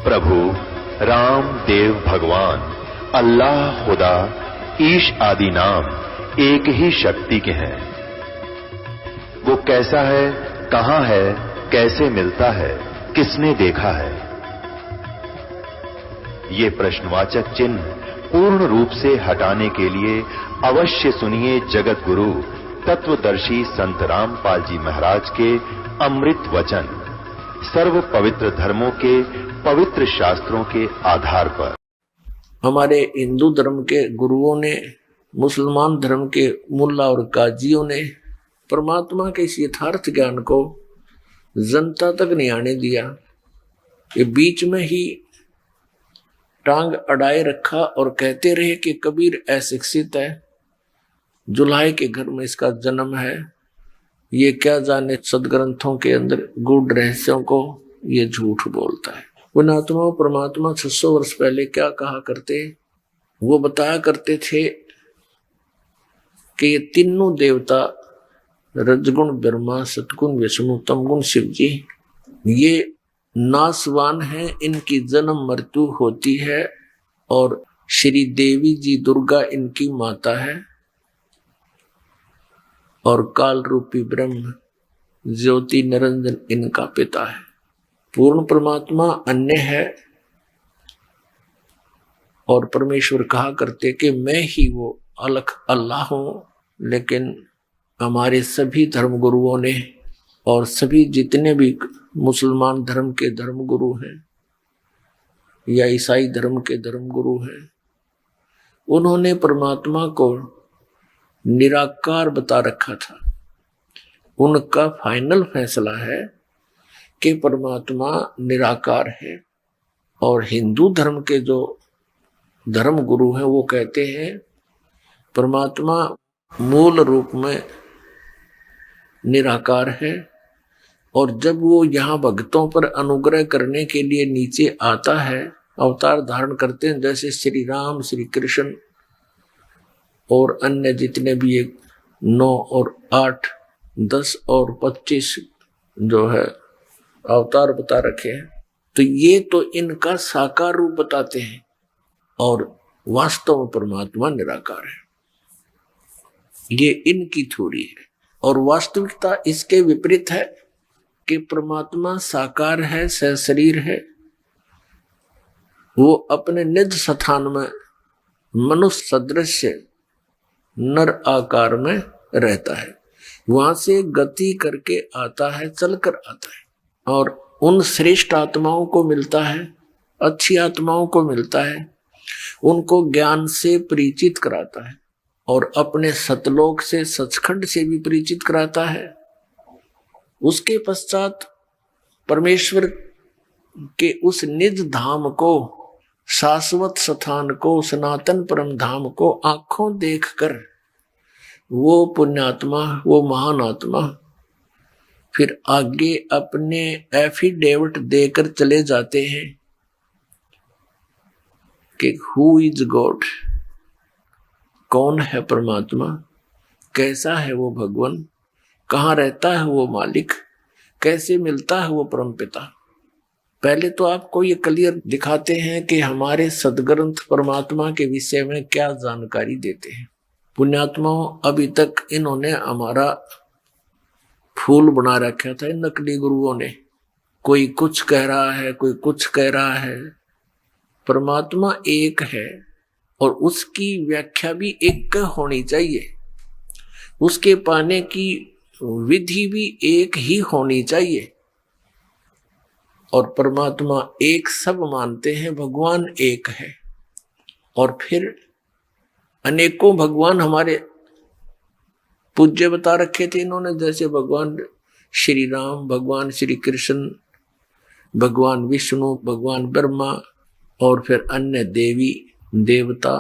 प्रभु राम देव भगवान अल्लाह खुदा ईश आदि नाम एक ही शक्ति के हैं। वो कैसा है, कहां है, कैसे मिलता है, किसने देखा है? ये प्रश्नवाचक चिन्ह पूर्ण रूप से हटाने के लिए अवश्य सुनिए जगत गुरु तत्वदर्शी संत रामपाल जी महाराज के अमृत वचन सर्व पवित्र धर्मों के पवित्र शास्त्रों के आधार पर। हमारे हिंदू धर्म के गुरुओं ने, मुसलमान धर्म के मुल्ला और काजियों ने परमात्मा के इस यथार्थ ज्ञान को जनता तक नहीं आने दिया। ये बीच में ही टांग अड़ाए रखा और कहते रहे कि कबीर अशिक्षित है, जुलाहे के घर में इसका जन्म है, ये क्या जाने सदग्रंथों के अंदर गूढ़ रहस्यों को, ये झूठ बोलता है। पुण्यात्मा परमात्मा 600 वर्ष पहले क्या कहा करते, वो बताया करते थे कि ये तीनों देवता रजगुण ब्रह्मा, सतगुण विष्णु, तमगुण शिव जी, ये नासवान है, इनकी जन्म मृत्यु होती है और श्री देवी जी दुर्गा इनकी माता है और काल रूपी ब्रह्म ज्योति निरंजन इनका पिता है। पूर्ण परमात्मा अन्य है और परमेश्वर कहा करते कि मैं ही वो अलख अल्लाह हूं। लेकिन हमारे सभी धर्म गुरुओं ने और सभी जितने भी मुसलमान धर्म के धर्म गुरु हैं या ईसाई धर्म के धर्म गुरु हैं, उन्होंने परमात्मा को निराकार बता रखा था। उनका फाइनल फैसला है कि परमात्मा निराकार है। और हिंदू धर्म के जो धर्म गुरु हैं वो कहते हैं परमात्मा मूल रूप में निराकार है और जब वो यहाँ भक्तों पर अनुग्रह करने के लिए नीचे आता है, अवतार धारण करते हैं, जैसे श्री राम, श्री कृष्ण और अन्य जितने भी 9 और 8, 10 और 25 जो है अवतार बता रखे हैं, तो ये तो इनका साकार रूप बताते हैं और वास्तव में परमात्मा निराकार है। ये इनकी थ्योरी है और वास्तविकता इसके विपरीत है कि परमात्मा साकार है, सशरीर है। वो अपने निज स्थान में मनुष्य सदृश नर आकार में रहता है, वहां से गति करके आता है, चलकर आता है और उन श्रेष्ठ आत्माओं को मिलता है, अच्छी आत्माओं को मिलता है, उनको ज्ञान से परिचित कराता है और अपने सतलोक से, सचखंड से भी परिचित कराता है। उसके पश्चात परमेश्वर के उस निज धाम को, शाश्वत स्थान को, सनातन परम धाम को आंखों देखकर वो पुण्यात्मा, वो महान आत्मा फिर आगे अपने एफिडेविट देकर चले जाते हैं कि हु इज गॉड, कौन है परमात्मा, कैसा है वो भगवान, कहाँ रहता है वो मालिक, कैसे मिलता है वो परमपिता। पहले तो आपको ये क्लियर दिखाते हैं कि हमारे सदग्रंथ परमात्मा के विषय में क्या जानकारी देते हैं। पुण्यात्माओं, अभी तक इन्होंने हमारा फूल बना रखा था इन नकली गुरुओं ने। कोई कुछ कह रहा है, कोई कुछ कह रहा है। परमात्मा एक है और उसकी व्याख्या भी एक होनी चाहिए, उसके पाने की विधि भी एक ही होनी चाहिए। और परमात्मा एक सब मानते हैं, भगवान एक है और फिर अनेकों भगवान हमारे पूज्य बता रखे थे इन्होंने, जैसे भगवान श्री राम, भगवान श्री कृष्ण, भगवान विष्णु, भगवान ब्रह्मा और फिर अन्य देवी देवता,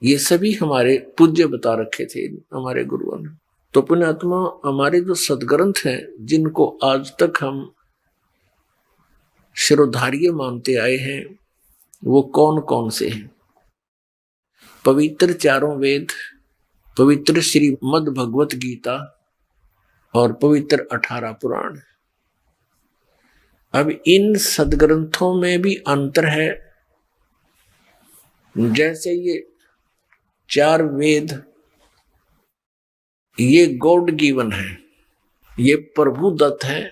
ये सभी हमारे पूज्य बता रखे थे हमारे गुरुओं ने। तो पुण्यात्मा, हमारे जो सदग्रंथ हैं जिनको आज तक हम शिरोधार्य मानते आए हैं, वो कौन कौन से हैं? पवित्र चारों वेद, पवित्र श्रीमद् भगवत गीता और पवित्र 18 पुराण। अब इन सदग्रंथों में भी अंतर है। जैसे ये 4 वेद ये गॉड गिवन है, ये प्रभु दत्त है,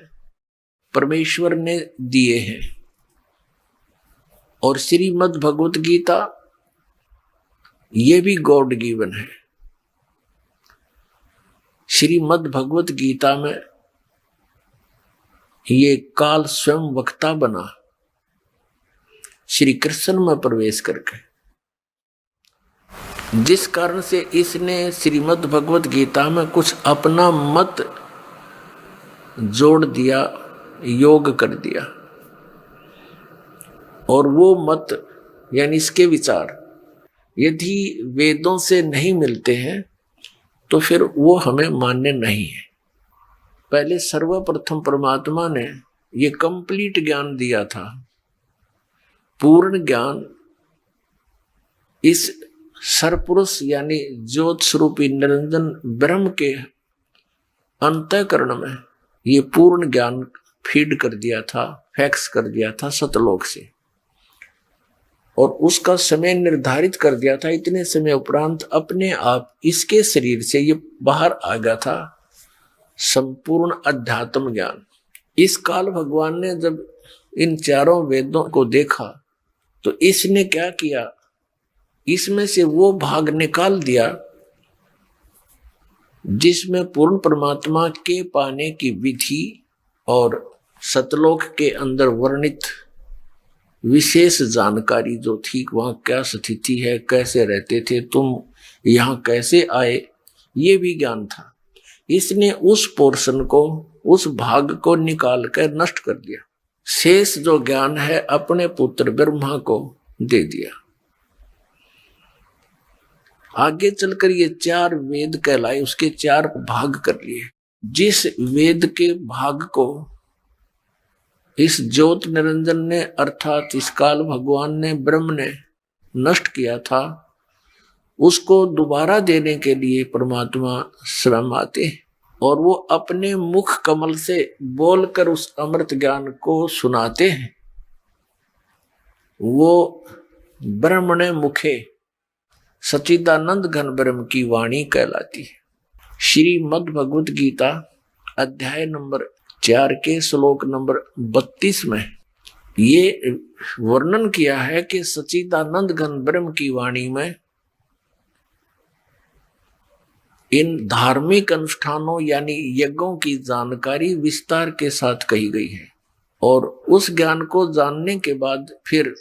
परमेश्वर ने दिए हैं। और श्रीमद् भगवत गीता ये भी गॉड गिवन है। श्रीमद् भगवत गीता में ये काल स्वयं वक्ता बना श्री कृष्ण में प्रवेश करके, जिस कारण से इसने श्रीमद् भगवत गीता में कुछ अपना मत जोड़ दिया, योग कर दिया। और वो मत यानी इसके विचार यदि वेदों से नहीं मिलते हैं तो फिर वो हमें मान्य नहीं है। पहले सर्वप्रथम परमात्मा ने ये कंप्लीट ज्ञान दिया था, पूर्ण ज्ञान इस सरपुरुष यानी ज्योत स्वरूपी निरंजन ब्रह्म के अंतःकरण में ये पूर्ण ज्ञान फीड कर दिया था, फैक्स कर दिया था सतलोक से, और उसका समय निर्धारित कर दिया था। इतने समय उपरांत अपने आप इसके शरीर से ये बाहर आ गया था संपूर्ण अध्यात्म ज्ञान। इस काल भगवान ने जब इन 4 वेदों को देखा तो इसने क्या किया, इसमें से वो भाग निकाल दिया जिसमें पूर्ण परमात्मा के पाने की विधि और सतलोक के अंदर वर्णित विशेष जानकारी जो थी, वहां क्या स्थिति है, कैसे रहते थे तुम, यहां कैसे आए, ये भी ज्ञान था। इसने उस पोर्शन को, उस भाग को निकाल कर नष्ट कर दिया। शेष जो ज्ञान है अपने पुत्र ब्रह्मा को दे दिया। आगे चलकर ये 4 वेद कहलाए, उसके 4 भाग कर लिए। जिस वेद के भाग को इस ज्योत निरंजन ने अर्थात इस काल भगवान ने ब्रह्म ने नष्ट किया था, उसको दोबारा देने के लिए परमात्मा स्वयं आते और वो अपने मुख कमल से बोलकर उस अमृत ज्ञान को सुनाते हैं। वो ब्रह्मणे मुखे सच्चिदानंद घन ब्रह्म की वाणी कहलाती है। श्रीमद् भगवत गीता अध्याय नंबर 4 के श्लोक नंबर 32 में ये वर्णन किया है कि सच्चिदानंद घन ब्रह्म की वाणी में इन धार्मिक अनुष्ठानों यानी यज्ञों की जानकारी विस्तार के साथ कही गई है। और उस ज्ञान को जानने के बाद फिर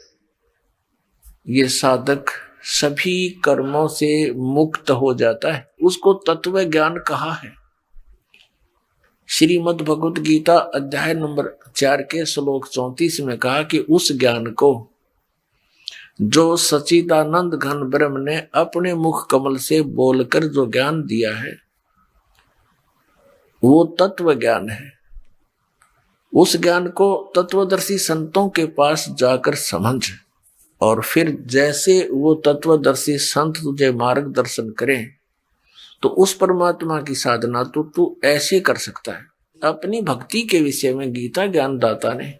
ये साधक सभी कर्मों से मुक्त हो जाता है। उसको तत्व ज्ञान कहा है। श्रीमद् भगवत गीता अध्याय नंबर 4 के श्लोक 34 में कहा कि उस ज्ञान को जो सच्चिदानंद घन ब्रह्म ने अपने मुख कमल से बोलकर जो ज्ञान दिया है वो तत्व ज्ञान है। उस ज्ञान को तत्वदर्शी संतों के पास जाकर समझ, और फिर जैसे वो तत्वदर्शी संत तुझे मार्गदर्शन करें तो उस परमात्मा की साधना तो तू ऐसे कर सकता है। अपनी भक्ति के विषय में गीता ज्ञानदाता ने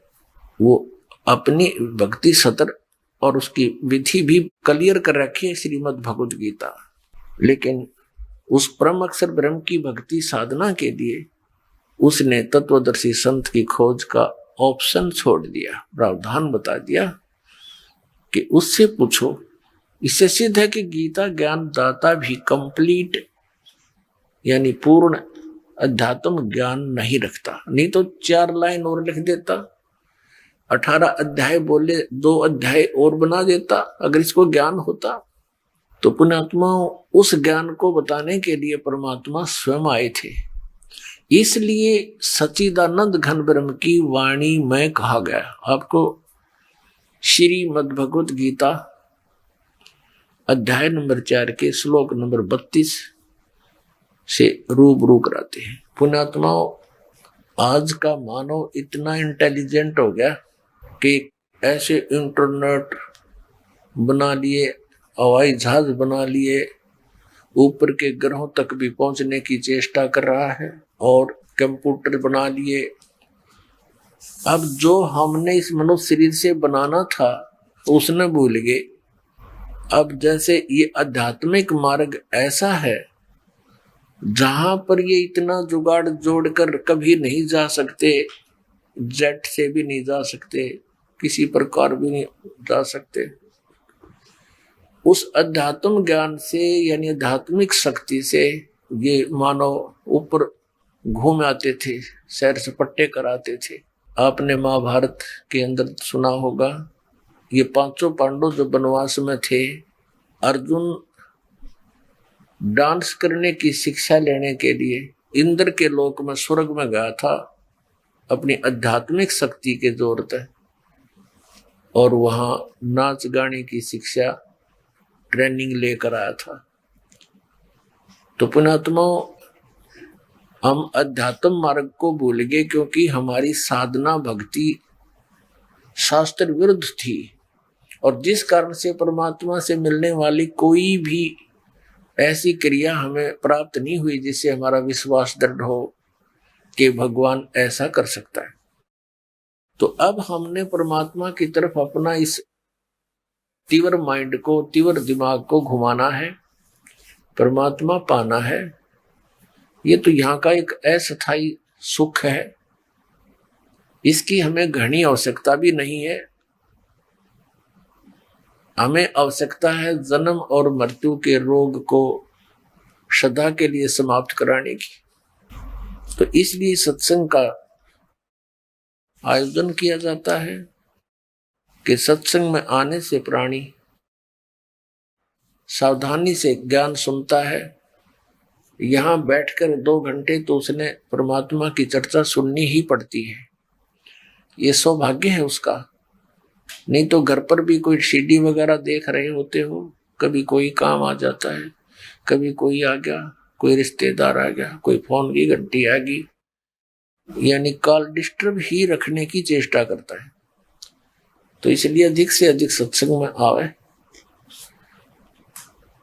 वो अपनी भक्ति सत्र और उसकी विधि भी क्लियर कर रखी है श्रीमद् भगवत गीता। लेकिन उस परम अक्षर ब्रह्म की भक्ति साधना के लिए उसने तत्वदर्शी संत की खोज का ऑप्शन छोड़ दिया, प्रावधान बता दिया कि उससे पूछो। इससे सिद्ध है कि गीता ज्ञान दाता भी कंप्लीट यानी पूर्ण अध्यात्म ज्ञान नहीं रखता, नहीं तो 4 लाइन और लिख देता, 18 अध्याय बोले 2 अध्याय और बना देता। अगर इसको ज्ञान होता तो पुण्यात्मा उस ज्ञान को बताने के लिए परमात्मा स्वयं आए थे। इसलिए सच्चिदानंद घन ब्रह्म की वाणी में कहा गया। आपको श्रीमद् भगवत गीता अध्याय नंबर 4 के श्लोक नंबर 32 से रूबरू कराते हैं। पुण्यात्माओं, आज का मानव इतना इंटेलिजेंट हो गया कि ऐसे इंटरनेट बना लिए, हवाई जहाज बना लिए, ऊपर के ग्रहों तक भी पहुंचने की चेष्टा कर रहा है, और कंप्यूटर बना लिए, अब जो हमने इस मनुष्य शरीर से बनाना था उसने भूल गए। अब जैसे ये आध्यात्मिक मार्ग ऐसा है जहां पर ये इतना जुगाड़ जोड़कर कभी नहीं जा सकते, जेट से भी नहीं जा सकते, किसी प्रकार भी नहीं जा सकते। उस अध्यात्म ज्ञान से यानी आध्यात्मिक शक्ति से ये मानव ऊपर घूम आते थे, सैर सपट्टे कराते थे। आपने महाभारत के अंदर सुना होगा, ये पांचों पांडव जो वनवास में थे, अर्जुन डांस करने की शिक्षा लेने के लिए इंद्र के लोक में स्वर्ग में गया था अपनी आध्यात्मिक शक्ति के जोर पे, और वहां नाच गाने की शिक्षा ट्रेनिंग लेकर आया था। तो पुण्यात्माओं, हम अध्यात्म मार्ग को भूल गए क्योंकि हमारी साधना भक्ति शास्त्र विरुद्ध थी, और जिस कारण से परमात्मा से मिलने वाली कोई भी ऐसी क्रिया हमें प्राप्त नहीं हुई जिससे हमारा विश्वास दृढ़ हो कि भगवान ऐसा कर सकता है। तो अब हमने परमात्मा की तरफ अपना इस तीव्र माइंड को, तीव्र दिमाग को घुमाना है, परमात्मा पाना है। ये तो यहाँ का एक अस्थायी सुख है, इसकी हमें घनी आवश्यकता भी नहीं है। हमें आवश्यकता है जन्म और मृत्यु के रोग को सदा के लिए समाप्त कराने की। तो इसलिए सत्संग का आयोजन किया जाता है कि सत्संग में आने से प्राणी सावधानी से ज्ञान सुनता है। यहाँ बैठकर 2 घंटे तो उसने परमात्मा की चर्चा सुननी ही पड़ती है। ये सौभाग्य है उसका। नहीं तो घर पर भी कोई सीडी वगैरह देख रहे होते हो, कभी कोई काम आ जाता है, कभी कोई आ गया, कोई रिश्तेदार आ गया, कोई फोन की घंटी आ गई, यानी कॉल डिस्टर्ब ही रखने की चेष्टा करता है। तो इसलिए अधिक से अधिक सत्संग में आवे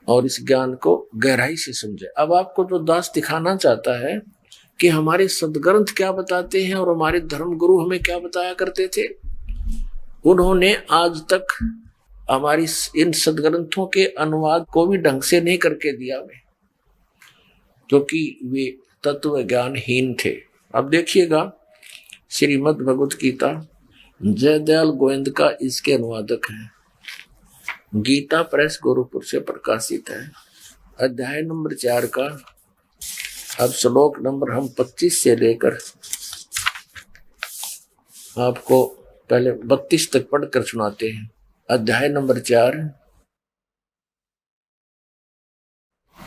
और इस ज्ञान को गहराई से समझे। अब आपको जो दास दिखाना चाहता है कि हमारे सदग्रंथ क्या बताते हैं और हमारे धर्म गुरु हमें क्या बताया करते थे, उन्होंने आज तक हमारी इन सदग्रंथों के अनुवाद को भी ढंग से नहीं करके दिया हमें, क्योंकि वे तत्व ज्ञानहीन थे। अब देखिएगा, श्रीमद् भगवत गीता जयदयाल गोविंद का इसके अनुवादक है, गीता प्रेस गोरखपुर से प्रकाशित है। अध्याय नंबर 4 का अब श्लोक नंबर हम 25 से लेकर आपको पहले 32 तक पढ़कर सुनाते हैं। अध्याय नंबर 4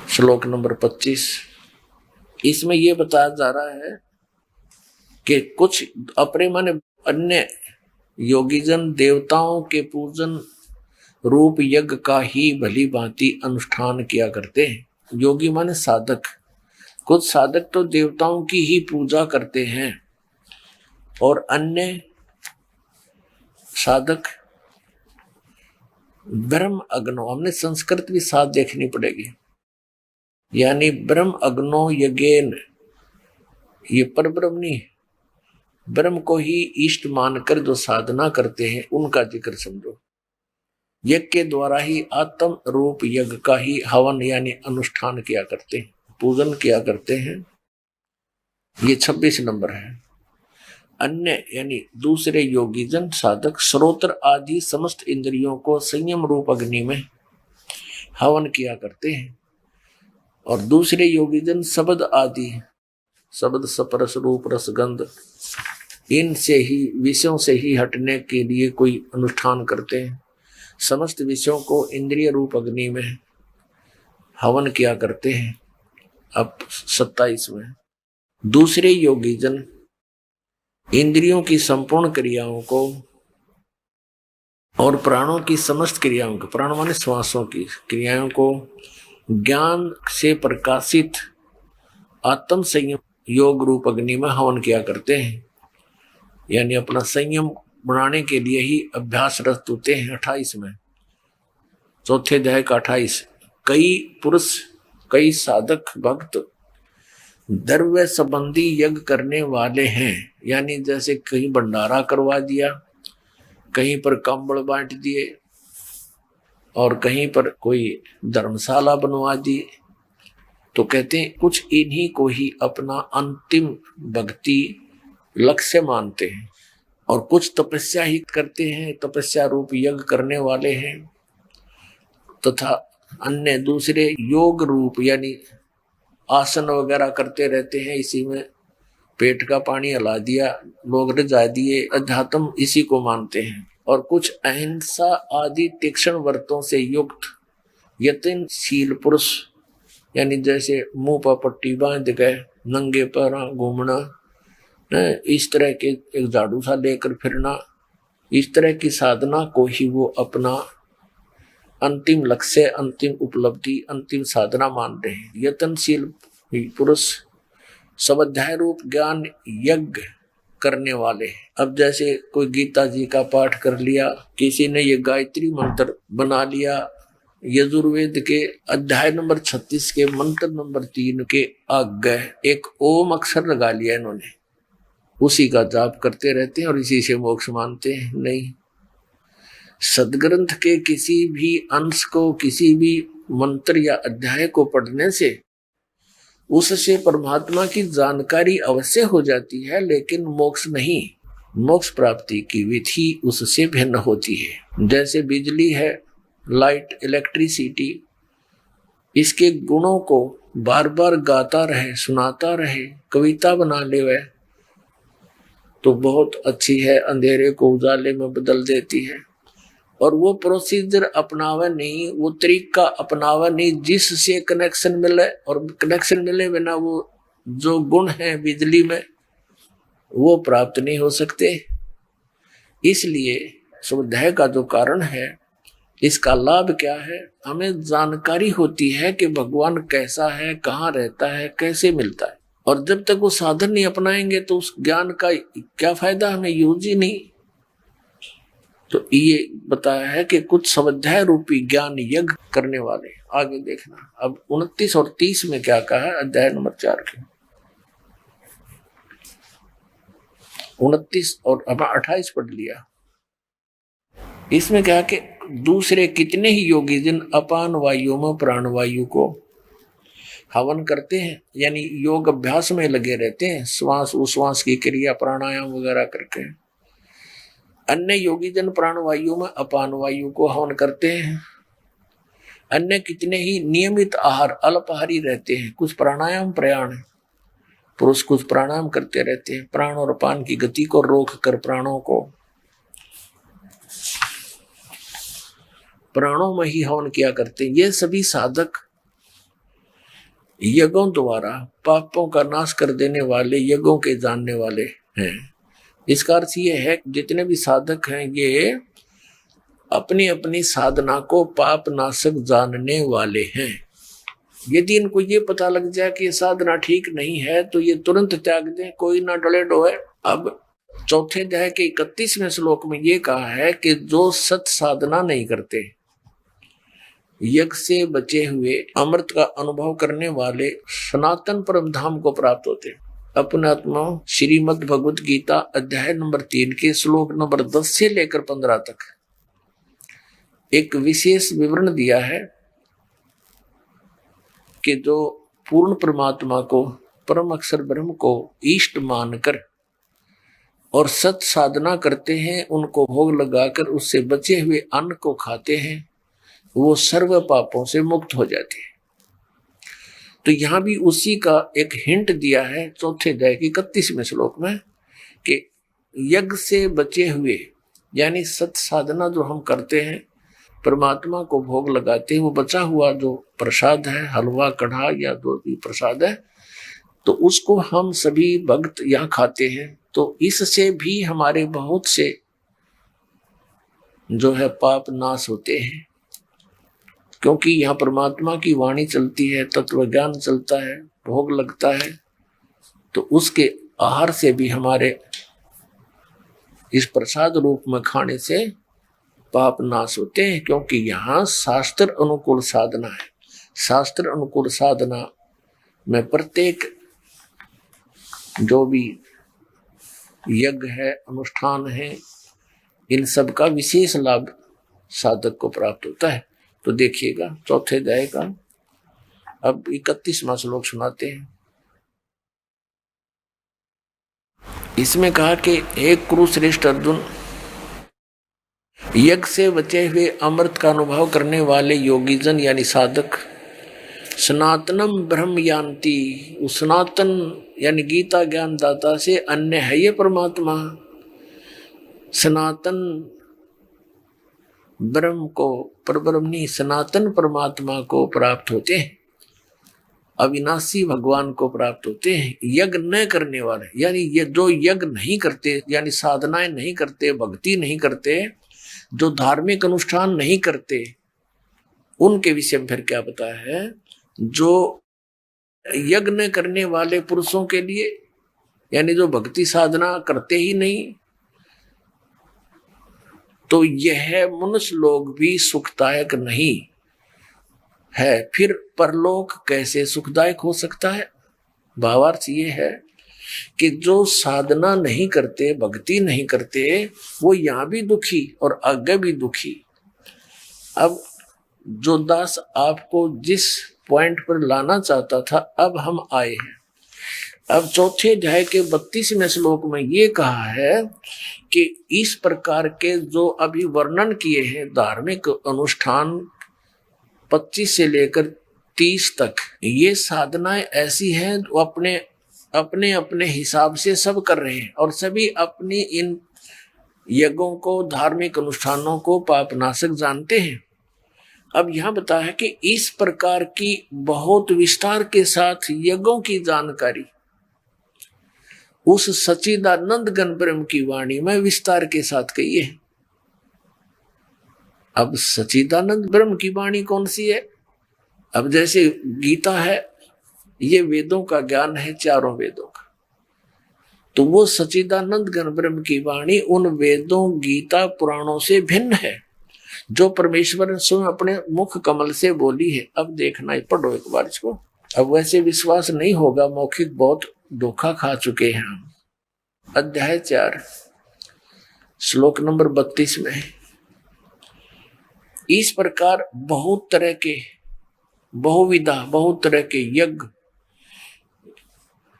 श्लोक नंबर 25। इसमें यह बताया जा रहा है कि कुछ अपने माने अन्य योगीजन देवताओं के पूजन रूप यज्ञ का ही भली भांति अनुष्ठान किया करते हैं। योगी माने साधक। कुछ साधक तो देवताओं की ही पूजा करते हैं और अन्य साधक ब्रह्म अग्नो, हमने संस्कृत भी साथ देखनी पड़ेगी, यानी ब्रह्म अग्नो यज्ञेन, ये पर ब्रह्म नहीं, ब्रह्म को ही इष्ट मानकर जो साधना करते हैं उनका जिक्र समझो। यज्ञ के द्वारा ही आत्म रूप यज्ञ का ही हवन यानी अनुष्ठान किया करते हैं, पूजन किया करते हैं। ये 26 नंबर है। अन्य यानी दूसरे योगीजन साधक श्रोत्र आदि समस्त इंद्रियों को संयम रूप अग्नि में हवन किया करते हैं, और दूसरे योगीजन शब्द आदि, शब्द स्पर्श रूप रसगंध, इनसे ही विषयों से ही हटने के लिए कोई अनुष्ठान करते हैं। समस्त विषयों को इंद्रिय रूप अग्नि में हवन किया करते हैं। अब 27 में दूसरे योगीजन इंद्रियों की संपूर्ण क्रियाओं को और प्राणों की समस्त क्रियाओं को, प्राण माने श्वासों की क्रियाओं को ज्ञान से प्रकाशित आत्म संयम योग रूप अग्नि में हवन किया करते हैं, यानी अपना संयम बनाने के लिए ही अभ्यासरत होते हैं। 28 में चौथे अध्याय का 28। कई पुरुष, कई साधक भक्त द्रव्य संबंधी यज्ञ करने वाले हैं, यानी जैसे कहीं भंडारा करवा दिया, कहीं पर कंबल बांट दिए और कहीं पर कोई धर्मशाला बनवा दी, तो कहते हैं कुछ इन्हीं को ही अपना अंतिम भक्ति लक्ष्य मानते हैं, और कुछ तपस्या ही करते हैं, तपस्या रूप यज्ञ करने वाले हैं, तथा अन्य दूसरे योग रूप यानी आसन वगैरह करते रहते हैं। इसी में पेट का पानी हिला दिया, लोग रजा दिए, अध्यात्म इसी को मानते हैं। और कुछ अहिंसा आदि तीक्ष्ण व्रतों से युक्त यत्नशील पुरुष, यानी जैसे मुंह पर पट्टी बांध गए, नंगे पैर घूमना, इस तरह के एक झाड़ू सा लेकर फिरना, इस तरह की साधना को ही वो अपना अंतिम लक्ष्य, अंतिम उपलब्धि, अंतिम साधना मान रहे हैं। यत्नशील पुरुष स्वाध्याय रूप ज्ञान यज्ञ करने वाले। अब जैसे कोई गीता जी का पाठ कर लिया, किसी ने ये गायत्री मंत्र बना लिया, यजुर्वेद के अध्याय नंबर 36 के मंत्र नंबर 3 के आगे एक ओम अक्षर लगा लिया इन्होंने, उसी का जाप करते रहते हैं और इसी से मोक्ष मानते हैं। नहीं, सदग्रंथ के किसी भी अंश को, किसी भी मंत्र या अध्याय को पढ़ने से उससे परमात्मा की जानकारी अवश्य हो जाती है, लेकिन मोक्ष नहीं। मोक्ष प्राप्ति की विधि उससे भिन्न होती है। जैसे बिजली है, लाइट, इलेक्ट्रिसिटी, इसके गुणों को बार बार गाता रहे, सुनाता रहे, कविता बना ले वह तो बहुत अच्छी है, अंधेरे को उजाले में बदल देती है। और वो प्रोसीजर अपनावे नहीं, वो तरीका अपनावे नहीं जिससे कनेक्शन मिले, और कनेक्शन मिले बिना वो जो गुण है बिजली में वो प्राप्त नहीं हो सकते। इसलिए स्वाध्याय का जो कारण है, इसका लाभ क्या है, हमें जानकारी होती है कि भगवान कैसा है, कहाँ रहता है, कैसे मिलता है। और जब तक वो साधन नहीं अपनाएंगे तो उस ज्ञान का क्या फायदा, हमें यूज ही नहीं। तो ये बताया है कि कुछ स्वाध्याय रूपी ज्ञान यज्ञ करने वाले। आगे देखना अब 29 और 30 में क्या कहा है, अध्याय नंबर 4 के 29 और अब 28 पढ़ लिया। इसमें क्या कि दूसरे कितने ही योगी जिन अपान वायु में प्राण वायु को हवन करते हैं, यानी योग अभ्यास में लगे रहते हैं, श्वास उश्वास की क्रिया प्राणायाम वगैरह करके। अन्य योगी जन प्राण वायु में अपान वायु को हवन करते हैं। अन्य कितने ही नियमित आहार अल्पाहारी रहते हैं, कुछ प्राणायाम प्रयाण पुरुष कुछ प्राणायाम करते रहते हैं, प्राण और अपान की गति को रोक कर प्राणों में ही हवन किया करते हैं। ये सभी साधक यज्ञों द्वारा पापों का नाश कर देने वाले, यज्ञों के जानने वाले हैं। इसका अर्थ ये है जितने भी साधक हैं ये अपनी अपनी साधना को पाप नाशक जानने वाले हैं। यदि इनको ये पता लग जाए कि ये साधना ठीक नहीं है तो ये तुरंत त्याग दें, कोई ना डले डोए। अब चौथे अध्याय के 31वें श्लोक में ये कहा है कि जो सत साधना नहीं करते, यज्ञ से बचे हुए अमृत का अनुभव करने वाले सनातन परम धाम को प्राप्त होते हैं। अपने आत्मा श्रीमद् भगवत गीता अध्याय नंबर 3 के श्लोक नंबर 10 से लेकर 15 तक एक विशेष विवरण दिया है कि जो पूर्ण परमात्मा को, परम अक्षर ब्रह्म को इष्ट मानकर और सत साधना करते हैं, उनको भोग लगाकर उससे बचे हुए अन्न को खाते हैं, वो सर्व पापों से मुक्त हो जाते हैं। तो यहां भी उसी का एक हिंट दिया है चौथे अध्याय के 31वें श्लोक में कि यज्ञ से बचे हुए, यानी सत साधना जो हम करते हैं, परमात्मा को भोग लगाते हैं, वो बचा हुआ जो प्रसाद है, हलवा कढ़ा या जो भी प्रसाद है, तो उसको हम सभी भक्त यहाँ खाते हैं। तो इससे भी हमारे बहुत से जो है पाप नाश होते हैं, क्योंकि यहाँ परमात्मा की वाणी चलती है, तत्व ज्ञान चलता है, भोग लगता है, तो उसके आहार से भी हमारे इस प्रसाद रूप में खाने से पाप नाश होते हैं। क्योंकि यहाँ शास्त्र अनुकूल साधना है। शास्त्र अनुकूल साधना में प्रत्येक जो भी यज्ञ है, अनुष्ठान है, इन सब का विशेष लाभ साधक को प्राप्त होता है। तो देखिएगा चौथे अध्याय का अब 31वां श्लोक सुनाते हैं। इसमें कहा कि एक कुरुश्रेष्ठ अर्जुन, यज्ञ से बचे हुए अमृत का अनुभव करने वाले योगीजन यानी साधक सनातनम ब्रह्म यान्ति, उस सनातन यानी गीता ज्ञान दाता से अन्य है ये परमात्मा, सनातन ब्रह्म को, परब्रह्म नहीं, सनातन परमात्मा को प्राप्त होते हैं, अविनाशी भगवान को प्राप्त होते हैं। यज्ञ न करने वाले यानी ये जो यज्ञ नहीं करते यानी साधनाएं नहीं करते, भक्ति नहीं करते, जो धार्मिक अनुष्ठान नहीं करते, उनके विषय में फिर क्या बताया है? जो यज्ञ न करने वाले पुरुषों के लिए यानी जो भक्ति साधना करते ही नहीं, तो यह मनुष्य लोग भी सुखदायक नहीं है, फिर परलोक कैसे सुखदायक हो सकता है? भावार्थ ये है कि जो साधना नहीं करते, भक्ति नहीं करते, वो यहां भी दुखी और आगे भी दुखी। अब जो दास आपको जिस पॉइंट पर लाना चाहता था, अब हम आए हैं। अब चौथे अध्याय के 32वें श्लोक में ये कहा है कि इस प्रकार के जो अभी वर्णन किए हैं धार्मिक अनुष्ठान 25 से लेकर 30 तक, ये साधनाएं ऐसी हैं जो अपने अपने अपने हिसाब से सब कर रहे हैं और सभी अपनी इन यज्ञों को, धार्मिक अनुष्ठानों को पापनाशक जानते हैं। अब यहां बताया है कि इस प्रकार की बहुत विस्तार के साथ यज्ञों की जानकारी उस सच्चिदानंद घन ब्रह्म की वाणी में विस्तार के साथ कही है। अब सच्चिदानंद ब्रह्म की वाणी कौन सी है? अब जैसे गीता है, ये वेदों का ज्ञान है, चारों वेदों का, तो वो सच्चिदानंद घन ब्रह्म की वाणी उन वेदों, गीता, पुराणों से भिन्न है, जो परमेश्वर ने स्वयं अपने मुख कमल से बोली है। अब देखना, पढ़ो एक बार इसको। अब वैसे विश्वास नहीं होगा, मौखिक बहुत धोखा खा चुके हैं हम। अध्याय 4 श्लोक नंबर 32 में इस प्रकार बहुत तरह के, बहुविधा, बहुत तरह के यज्ञ,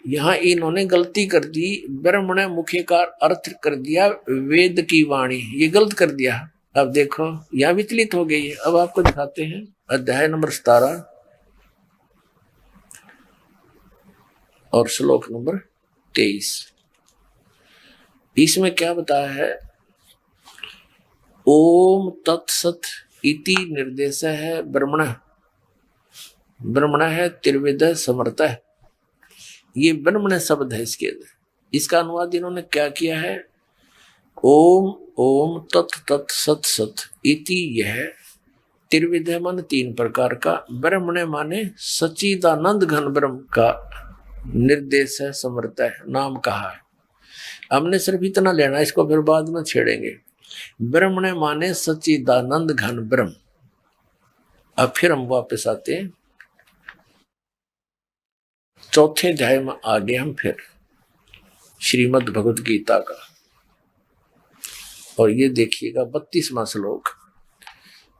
यहां इन्होंने गलती कर दी, ब्रह्मण मुखे का अर्थ कर दिया वेद की वाणी, ये गलत कर दिया। अब देखो यहां विचलित हो गई है। अब आपको दिखाते हैं अध्याय नंबर 17 और श्लोक नंबर 23। इसमें क्या बताया है? ओम तत्सत इति निर्देश है ब्रह्मण, ब्रह्मण है त्रिविध समर्थ है, ये ब्रह्मण शब्द है इसके अंदर। इसका अनुवाद इन्होंने क्या किया है? ओम ओम तत् तत् सत सत इति, यह त्रिविध मन 3 प्रकार का, ब्रह्मण माने सच्चिदानंद घन ब्रह्म का निर्देश है, समर्थ है, नाम कहा है। हमने सिर्फ इतना लेना, इसको फिर बाद में छेड़ेंगे। ब्रह्मण माने सच्चिदानंद घन ब्रह्म। अब फिर हम वापस आते हैं चौथे अध्याय में, आगे हम फिर श्रीमद् भगवद गीता का, और ये देखिएगा 32वां श्लोक।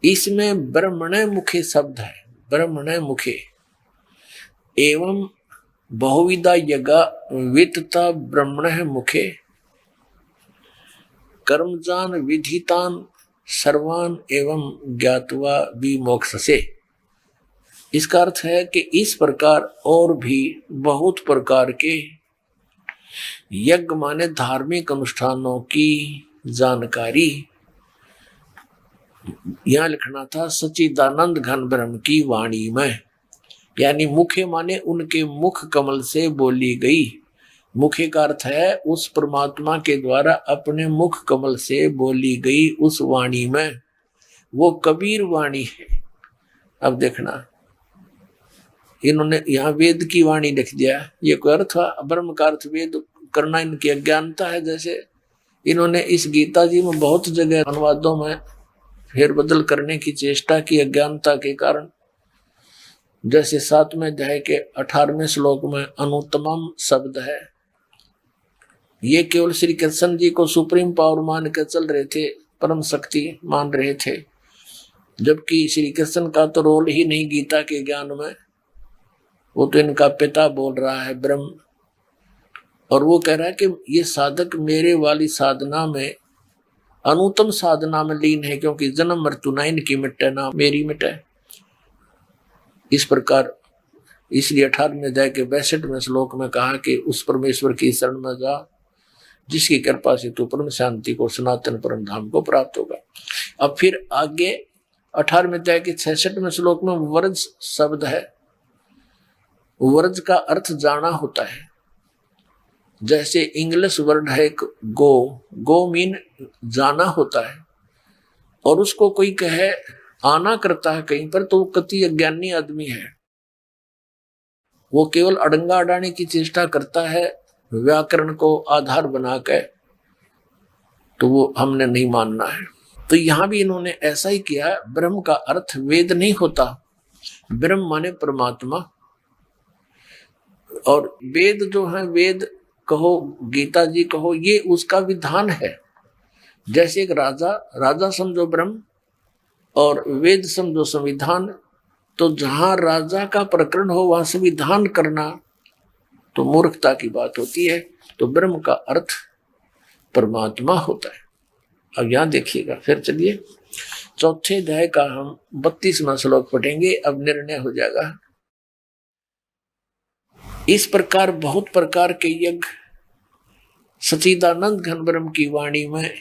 इसमें ब्रह्मण मुखे शब्द है, ब्रह्मण मुखे एवं बहुविधा यज्ञ वित्तता ब्रह्मण मुखे कर्मजान विधितान सर्वान एवं ज्ञातवा विमोक्ष से। इसका अर्थ है कि इस प्रकार और भी बहुत प्रकार के यज्ञ माने धार्मिक अनुष्ठानों की जानकारी, यहां लिखना था सच्चिदानंद घन ब्रह्म की वाणी में, यानी मुखे माने उनके मुख कमल से बोली गई। मुखे का अर्थ है उस परमात्मा के द्वारा अपने मुख कमल से बोली गई उस वाणी में, वो कबीर वाणी है। अब देखना, इन्होंने यहाँ वेद की वाणी लिख दिया, ये कोई अर्थ हुआ? ब्रह्म का अर्थ वेद करना इनकी अज्ञानता है। जैसे इन्होंने इस गीता जी में बहुत जगह अनुवादों में फेरबदल करने की चेष्टा की अज्ञानता के कारण। जैसे 7वें अध्याय के 18वें श्लोक में अनुत्तमम शब्द है, ये केवल श्री कृष्ण जी को सुप्रीम पावर मान के चल रहे थे, परम शक्ति मान रहे थे, जबकि श्री कृष्ण का तो रोल ही नहीं गीता के ज्ञान में। वो तो इनका पिता बोल रहा है ब्रह्म, और वो कह रहा है कि ये साधक मेरे वाली साधना में, अनुत्तम साधना में लीन है, क्योंकि जन्म मृत्यु ना इनकी मिटे ना मेरी मिटे। इस प्रकार इसलिए 18वें अध्याय के 62वें श्लोक में कहा कि उस परमेश्वर की शरण में जा जिसकी कृपा से तू परम शांति को, सनातन परम धाम को प्राप्त होगा। अब फिर आगे 18वें अध्याय के 66वें श्लोक में वर्ज शब्द है। वर्ज का अर्थ जाना होता है। जैसे इंग्लिश वर्ड है एक गो, गो मीन जाना होता है, और उसको कोई कहे आना करता है कहीं पर, तो वो कति अज्ञानी आदमी है। वो केवल अड़ंगा अड़ाने की चेष्टा करता है व्याकरण को आधार बना के, तो वो हमने नहीं मानना है। तो यहां भी इन्होंने ऐसा ही किया। ब्रह्म का अर्थ वेद नहीं होता, ब्रह्म माने परमात्मा। और वेद जो है, वेद कहो गीता जी कहो, ये उसका विधान है। जैसे एक राजा समझो ब्रह्म और वेद समझो संविधान। तो जहां राजा का प्रकरण हो वहां संविधान करना तो मूर्खता की बात होती है। तो ब्रह्म का अर्थ परमात्मा होता है। अब यहां देखिएगा, फिर चलिए चौथे अध्याय का हम 32वां श्लोक पढ़ेंगे। अब निर्णय हो जाएगा। इस प्रकार बहुत प्रकार के यज्ञ सच्चिदानंद घन ब्रह्म की वाणी में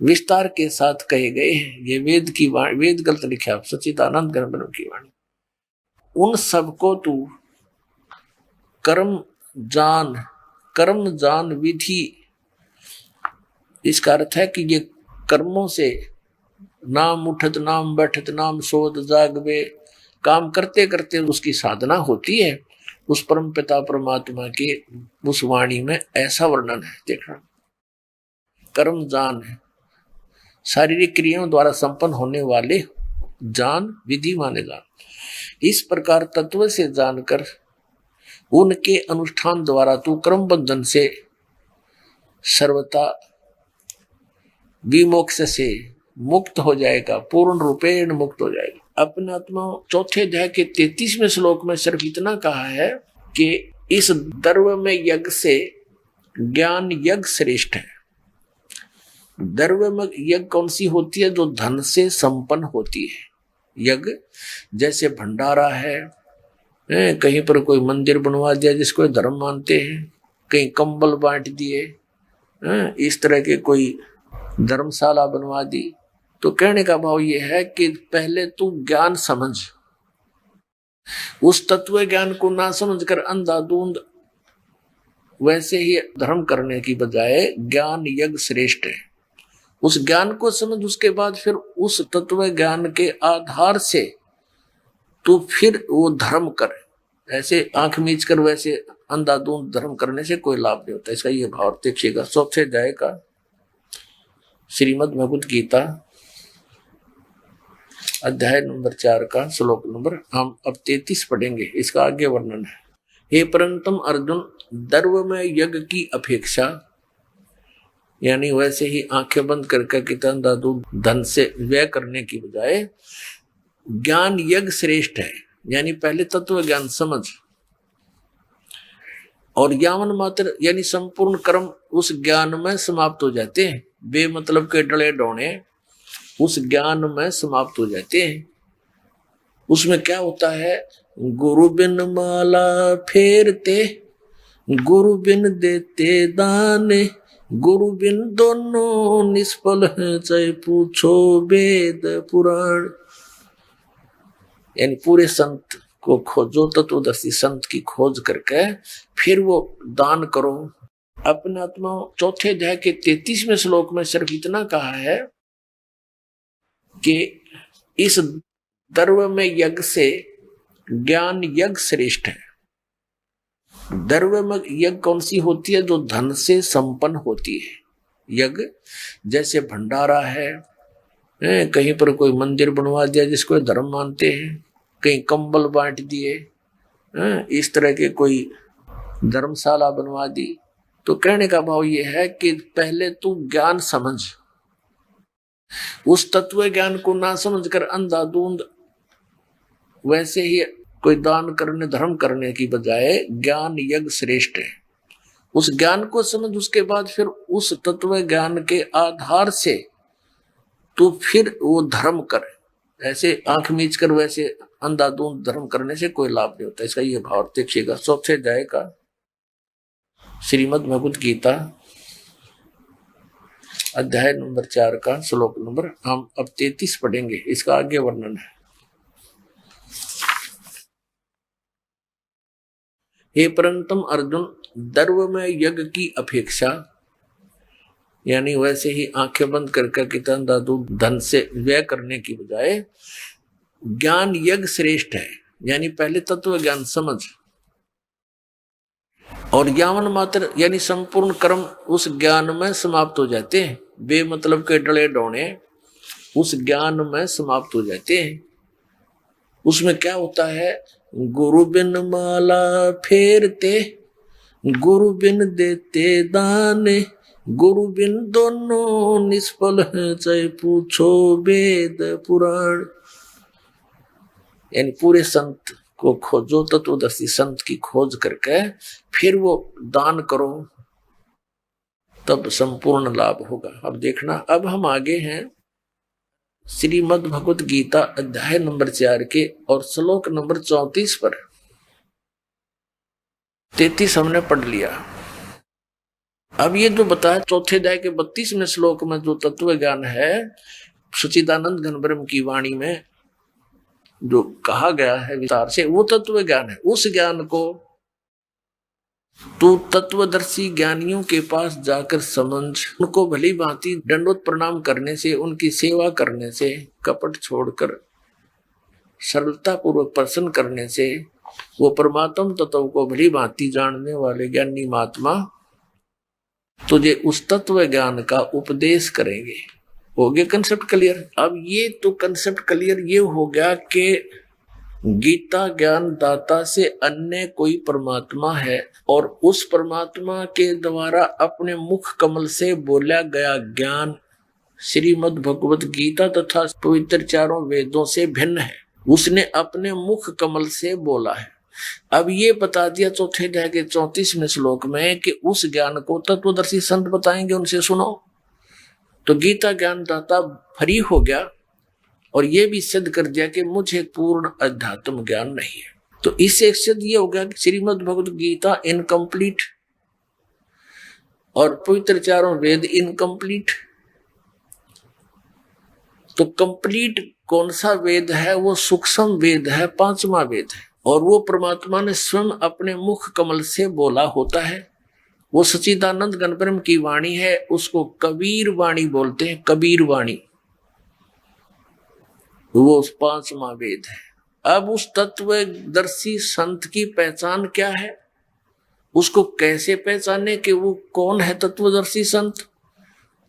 विस्तार के साथ कहे गए हैं। ये वेद की वाणी, वेद गलत लिखा, सच्चिदानंद घन ब्रह्म की वाणी। उन सबको तू कर्म जान विधि। इसका अर्थ है कि ये कर्मों से नाम उठत नाम बैठत नाम सोध जागवे, काम करते करते उसकी साधना होती है। उस परम पिता परमात्मा के उस वाणी में ऐसा वर्णन है। देखना, कर्म जान है, शारीरिक क्रियाओं द्वारा संपन्न होने वाले, जान विधि माने जान। इस प्रकार तत्व से जानकर उनके अनुष्ठान द्वारा तू क्रम बंधन से सर्वथा विमोक्ष से मुक्त हो जाएगा, पूर्ण रूपेण मुक्त हो जाएगा। अपने आत्मा चौथे अध्याय के 33वें श्लोक में सिर्फ इतना कहा है कि इस द्रव्य में यज्ञ से ज्ञान यज्ञ श्रेष्ठ है। द्रव्य में यज्ञ कौन सी होती है? जो धन से संपन्न होती है। यज्ञ जैसे भंडारा है, कहीं पर कोई मंदिर बनवा दिया जिसको धर्म मानते हैं, कहीं कंबल बांट दिए, इस तरह के कोई धर्मशाला बनवा दी। तो कहने का भाव यह है कि पहले तू ज्ञान समझ, उस तत्व ज्ञान को ना समझकर अंधाधुंध वैसे ही धर्म करने की बजाय ज्ञान यज्ञ श्रेष्ठ है। उस ज्ञान को समझ, उसके बाद फिर उस तत्व ज्ञान के आधार से तू फिर वो धर्म कर। ऐसे आंख मीच कर वैसे अंधाधुंध धर्म करने से कोई लाभ नहीं होता। इसका ये भाव देखिएगा। चौथे अध्याय का श्रीमद् भगवद गीता अध्याय नंबर 4 का श्लोक नंबर हम अब 33 पढ़ेंगे। इसका आगे वर्णन है। हे परंतम अर्जुन, द्रव्य में यज्ञ की अपेक्षा, यानी वैसे ही आंखें बंद करके कितना धन से व्यय करने की बजाय ज्ञान यज्ञ श्रेष्ठ है। यानी पहले तत्व ज्ञान समझ, और यावन मात्र यानी संपूर्ण कर्म उस ज्ञान में समाप्त हो जाते हैं। बेमतलब के डले डोने उस ज्ञान में समाप्त हो जाते हैं। उसमें क्या होता है? गुरु बिन माला फेरते, गुरु बिन देते दाने, गुरु बिन दोनों निष्फल है, चाहे पूछो वेद पुराण। यानी पूरे संत को खोजो, तत्वदर्शी संत की खोज करके फिर वो दान करो। अपने आत्मा चौथे अध्याय के 33वें श्लोक में सिर्फ इतना कहा है कि इस द्रव्य में यज्ञ से ज्ञान यज्ञ श्रेष्ठ है। द्रव्य में यज्ञ कौन सी होती है? जो धन से संपन्न होती है। यज्ञ जैसे भंडारा है, कहीं पर कोई मंदिर बनवा दिया जिसको धर्म मानते हैं, कहीं कंबल बांट दिए, इस तरह के कोई धर्मशाला बनवा दी। तो कहने का भाव ये है कि पहले तू ज्ञान समझ, उस तत्व ज्ञान को ना समझकर अंधाधुंध वैसे ही कोई दान करने धर्म करने की बजाय ज्ञान यज्ञ श्रेष्ठ है। उस ज्ञान को समझ, उसके बाद फिर उस तत्व ज्ञान के आधार से तू फिर वो धर्म कर। ऐसे आंख मीच कर वैसे अंधाधुंध धर्म करने से कोई लाभ नहीं होता। इसका ये भाव देखिएगा। चौथे अध्याय का श्रीमद् भगवत गीता अध्याय नंबर 4 का श्लोक नंबर हम अब 33 पढ़ेंगे। इसका आगे वर्णन है। हे परंतम अर्जुन, द्रव्य में यज्ञ की अपेक्षा, यानी वैसे ही आंखें बंद करके धन से व्यय करने की बजाय ज्ञान यज्ञ श्रेष्ठ है। यानी पहले तत्व ज्ञान समझ, और यावन मात्र यानी संपूर्ण कर्म उस ज्ञान में समाप्त हो जाते हैं। बेमतलब के डले डोने उस ज्ञान में समाप्त हो जाते हैं। उसमें क्या होता है? गुरु बिन माला फेरते, गुरु बिन देते दाने, गुरु बिन दोनों निष्फल है, चाहे पूछो वेद पुराण। यानी पूरे संत को खोजो, तत्वदर्शी संत की खोज करके फिर वो दान करो, तब संपूर्ण लाभ होगा। अब देखना, अब हम आगे हैं श्रीमद् भगवत गीता अध्याय नंबर 4 के और श्लोक नंबर 34 पर। 33 हमने पढ़ लिया। अब ये जो बताया चौथे अध्याय के 32वें श्लोक में जो तत्व ज्ञान है, सच्चिदानंद घन ब्रह्म की वाणी में जो कहा गया है विस्तार से, वो तत्व ज्ञान है। उस ज्ञान को तू तत्वदर्शी ज्ञानियों के पास जाकर समझ, उनको भली भांति दंडोत प्रणाम करने से, उनकी सेवा करने से, कपट छोड़कर सरलता पूर्वक प्रसन्न करने से वो परमात्म तत्व को भली भांति जानने वाले ज्ञानी महात्मा तुझे उस तत्व ज्ञान का उपदेश करेंगे। हो गया कंसेप्ट क्लियर। अब ये तो कंसेप्ट क्लियर ये हो गया कि गीता ज्ञान दाता से अन्य कोई परमात्मा है और उस परमात्मा के द्वारा अपने मुख कमल से बोला गया ज्ञान श्रीमद् भगवत गीता तथा पवित्र चारों वेदों से भिन्न है। उसने अपने मुख कमल से बोला है। अब ये बता दिया चौथे अध्याय के 34वें श्लोक में कि उस ज्ञान को तत्वदर्शी संत बताएंगे, उनसे सुनो। तो गीता ज्ञान दाता फ्री हो गया और ये भी सिद्ध कर दिया कि मुझे पूर्ण अध्यात्म ज्ञान नहीं है। तो इससे सिद्ध ये हो गया कि श्रीमद् भगवत गीता इनकम्प्लीट और पवित्र चारों वेद इनकम्प्लीट। तो कंप्लीट कौन सा वेद है? वो सूक्ष्म वेद है, 5वां वेद है, और वो परमात्मा ने स्वयं अपने मुख कमल से बोला होता है। वो सच्चिदानंद घन ब्रह्म की वाणी है, उसको कबीर वाणी बोलते हैं, कबीर वाणी, वो 5वां वेद है। अब उस तत्वदर्शी संत की पहचान क्या है? उसको कैसे पहचाने कि वो कौन है तत्वदर्शी संत?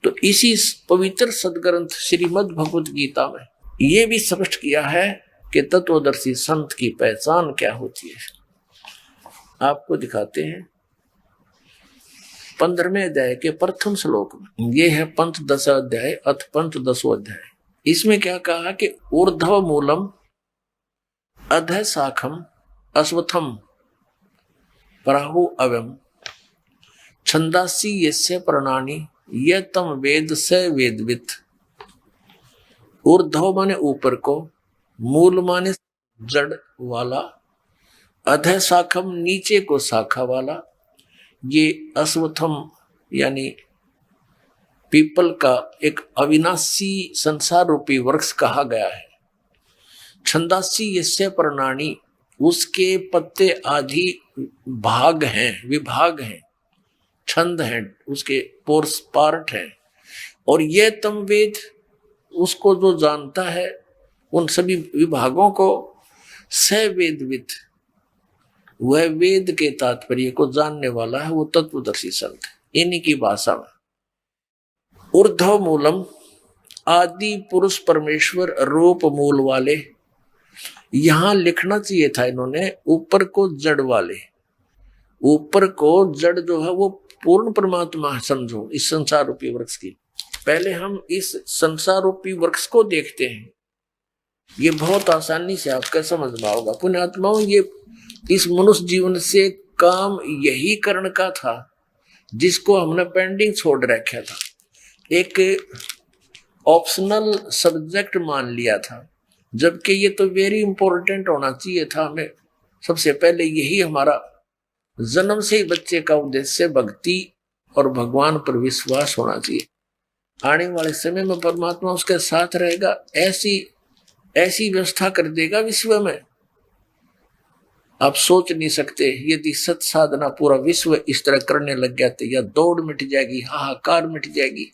तो इसी पवित्र सदग्रंथ श्रीमद् भगवत गीता में ये भी स्पष्ट किया है कि तत्वदर्शी संत की पहचान क्या होती है। आपको दिखाते हैं 15वें अध्याय के प्रथम श्लोक में। ये है पंचदश अध्याय अथ पंचदशो अध्याय। इसमें क्या कहा कि ऊर्ध्व मूलम अधः शाखम अश्वत्थम प्राहु अवम छंदासी यस्य प्रणानी यह तम वेद स वेदवित। ऊर्ध्व माने ऊपर को, मूल माने जड़ वाला, अधः शाखम नीचे को शाखा वाला। ये अश्वत्थम यानी पीपल का एक अविनाशी संसार रूपी वृक्ष कहा गया है। छंदासी यस्य प्रणानी, उसके पत्ते आदि भाग हैं, विभाग हैं, छंद हैं, उसके पोर्स पार्ट हैं। और यह तम वेद, उसको जो जानता है उन सभी विभागों को, स वेदवित, वह वेद के तात्पर्य को जानने वाला है, वो तत्वदर्शी संत है। इन्हीं की भाषा में ऊर्ध्व मूलम, आदि पुरुष परमेश्वर रूप मूल वाले। यहां लिखना चाहिए था इन्होंने ऊपर को जड़ वाले। ऊपर को जड़ जो है वो पूर्ण परमात्मा समझो इस संसार रूपी वृक्ष की। पहले हम इस संसार रूपी वृक्ष को देखते हैं, ये बहुत आसानी से आपका समझ में आओगा। पुण्यात्माओं, ये इस मनुष्य जीवन से काम यही करने का था जिसको हमने पेंडिंग छोड़ रखा था, एक ऑप्शनल सब्जेक्ट मान लिया था, जबकि ये तो वेरी इंपॉर्टेंट होना चाहिए था। हमें सबसे पहले यही हमारा जन्म से ही बच्चे का उद्देश्य भक्ति और भगवान पर विश्वास होना चाहिए। आने वाले समय में परमात्मा उसके साथ रहेगा, ऐसी ऐसी व्यवस्था कर देगा विश्व में, आप सोच नहीं सकते। यदि सत साधना पूरा विश्व इस तरह करने लग गया तो यह दौड़ मिट जाएगी, हाहाकार मिट जाएगी।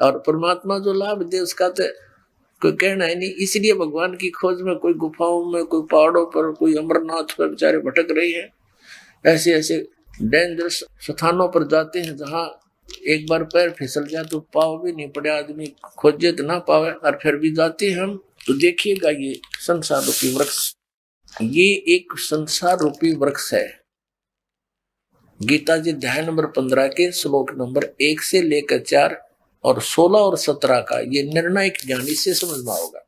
और परमात्मा जो लाभ दे उसका तो कोई कहना है नहीं। इसलिए भगवान की खोज में कोई गुफाओं में, कोई पहाड़ों पर, कोई अमरनाथ पर बेचारे भटक रहे हैं, ऐसे ऐसे डेंजरस स्थानों पर जाते हैं जहां एक बार पैर फिसल जाए तो पाव भी नहीं पड़े, आदमी खोजे तो ना पावे, और फिर भी जाते हैं हम। तो देखिएगा ये संसार रूपी वृक्ष, ये एक संसार रूपी वृक्ष है। गीता जी अध्याय नंबर 15 के श्लोक नंबर 1 से लेकर 4 और 16 और 17 का ये निर्णायक ज्ञान इससे समझ में होगा।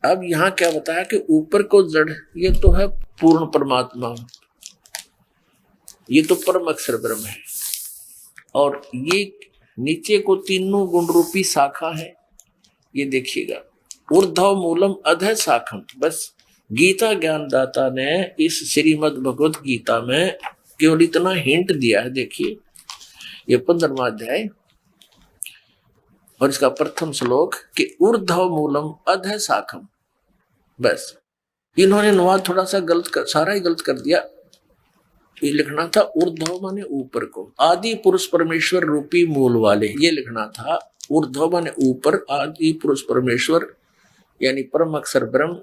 अब यहाँ क्या बताया कि ऊपर को जड़, ये तो है पूर्ण परमात्मा, ये तो परम अक्षर ब्रह्म है, और ये नीचे को तीनों गुण रूपी शाखा है। ये देखिएगा, ऊर्ध्व मूलम अधः शाखम। बस गीता ज्ञानदाता ने इस श्रीमद् भगवत गीता में केवल इतना हिंट दिया है। देखिए ये 15वां अध्याय और इसका प्रथम श्लोक कि ऊर्ध्व मूलम अधः शाखम। बस इन्होंने अनुवाद थोड़ा सा सारा ही गलत कर दिया। ये लिखना था ऊर्ध्व माने ऊपर को, आदि पुरुष परमेश्वर रूपी मूल वाले, ये लिखना था। ऊर्ध्व माने ऊपर, आदि पुरुष परमेश्वर यानी परम अक्षर ब्रह्म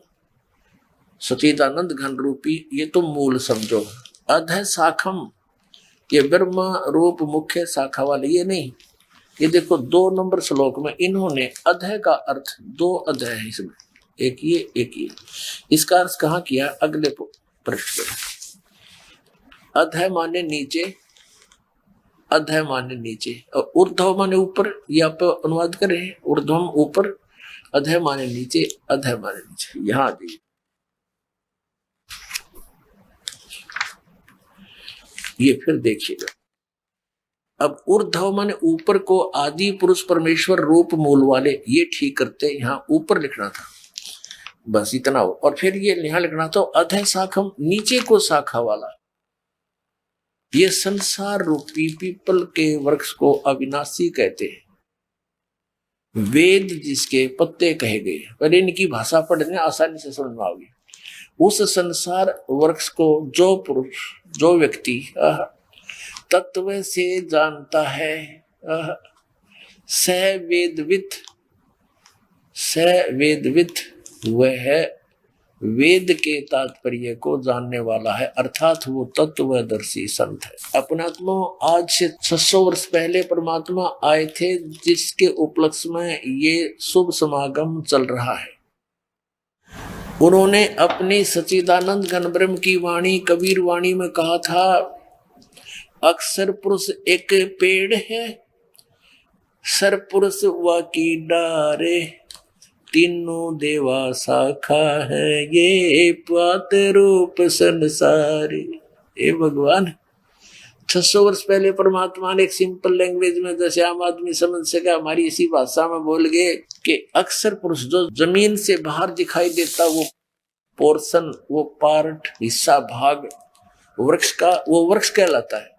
सचिदानंद घन रूपी, ये तो मूल समझो। अधः शाखम, ये ब्रह्मा रूप मुख्य शाखा वाले, ये नहीं। ये देखो 2 नंबर श्लोक में इन्होंने अधः का अर्थ, 2 अधः है इसमें, एक ये एक ये, इसका अर्थ कहाँ किया अगले पृष्ठ पर। अधः माने नीचे, अधः माने नीचे, और ऊर्ध्व माने ऊपर, ये आप अनुवाद करें, ऊर्ध्वम ऊपर, अधः माने नीचे, अधः माने नीचे। यहां देखिए, ये फिर देखिएगा। अब ऊर्ध्व माने ऊपर को, आदि पुरुष परमेश्वर रूप मूल वाले, ये ठीक करते, यहाँ ऊपर लिखना था, बस इतना हो। और फिर ये यहाँ लिखना था अधः शाखम, नीचे को शाखा वाला। ये संसार रूपी पीपल के वृक्ष को अविनाशी कहते हैं, वेद जिसके पत्ते कहे गए। पर इनकी भाषा पढ़ने आसानी से समझ में आओगी। उस संसार वृक्ष को जो पुरुष, जो व्यक्ति तत्व से जानता है, स वेदविद, वह वेद के तात्पर्य को जानने वाला है, अर्थात वो तत्वदर्शी संत है। अपनात्मा आज से 600 वर्ष पहले परमात्मा आए थे, जिसके उपलक्ष्य में ये शुभ समागम चल रहा है। उन्होंने अपनी सच्चिदानंद घन ब्रह्म की वाणी कबीर वाणी में कहा था, अक्षर पुरुष एक पेड़ है, सर पुरुष व की डारे, तीनों देवा शाखा है, ये पात रूप संसारी। ये भगवान 600 वर्ष पहले परमात्मा ने एक सिंपल लैंग्वेज में, जैसे आम आदमी समझ सके, हमारी इसी भाषा में बोल गए कि अक्षर पुरुष जो जमीन से बाहर दिखाई देता, वो पोर्शन, वो पार्ट, हिस्सा, भाग वृक्ष का, वो वृक्ष कहलाता है।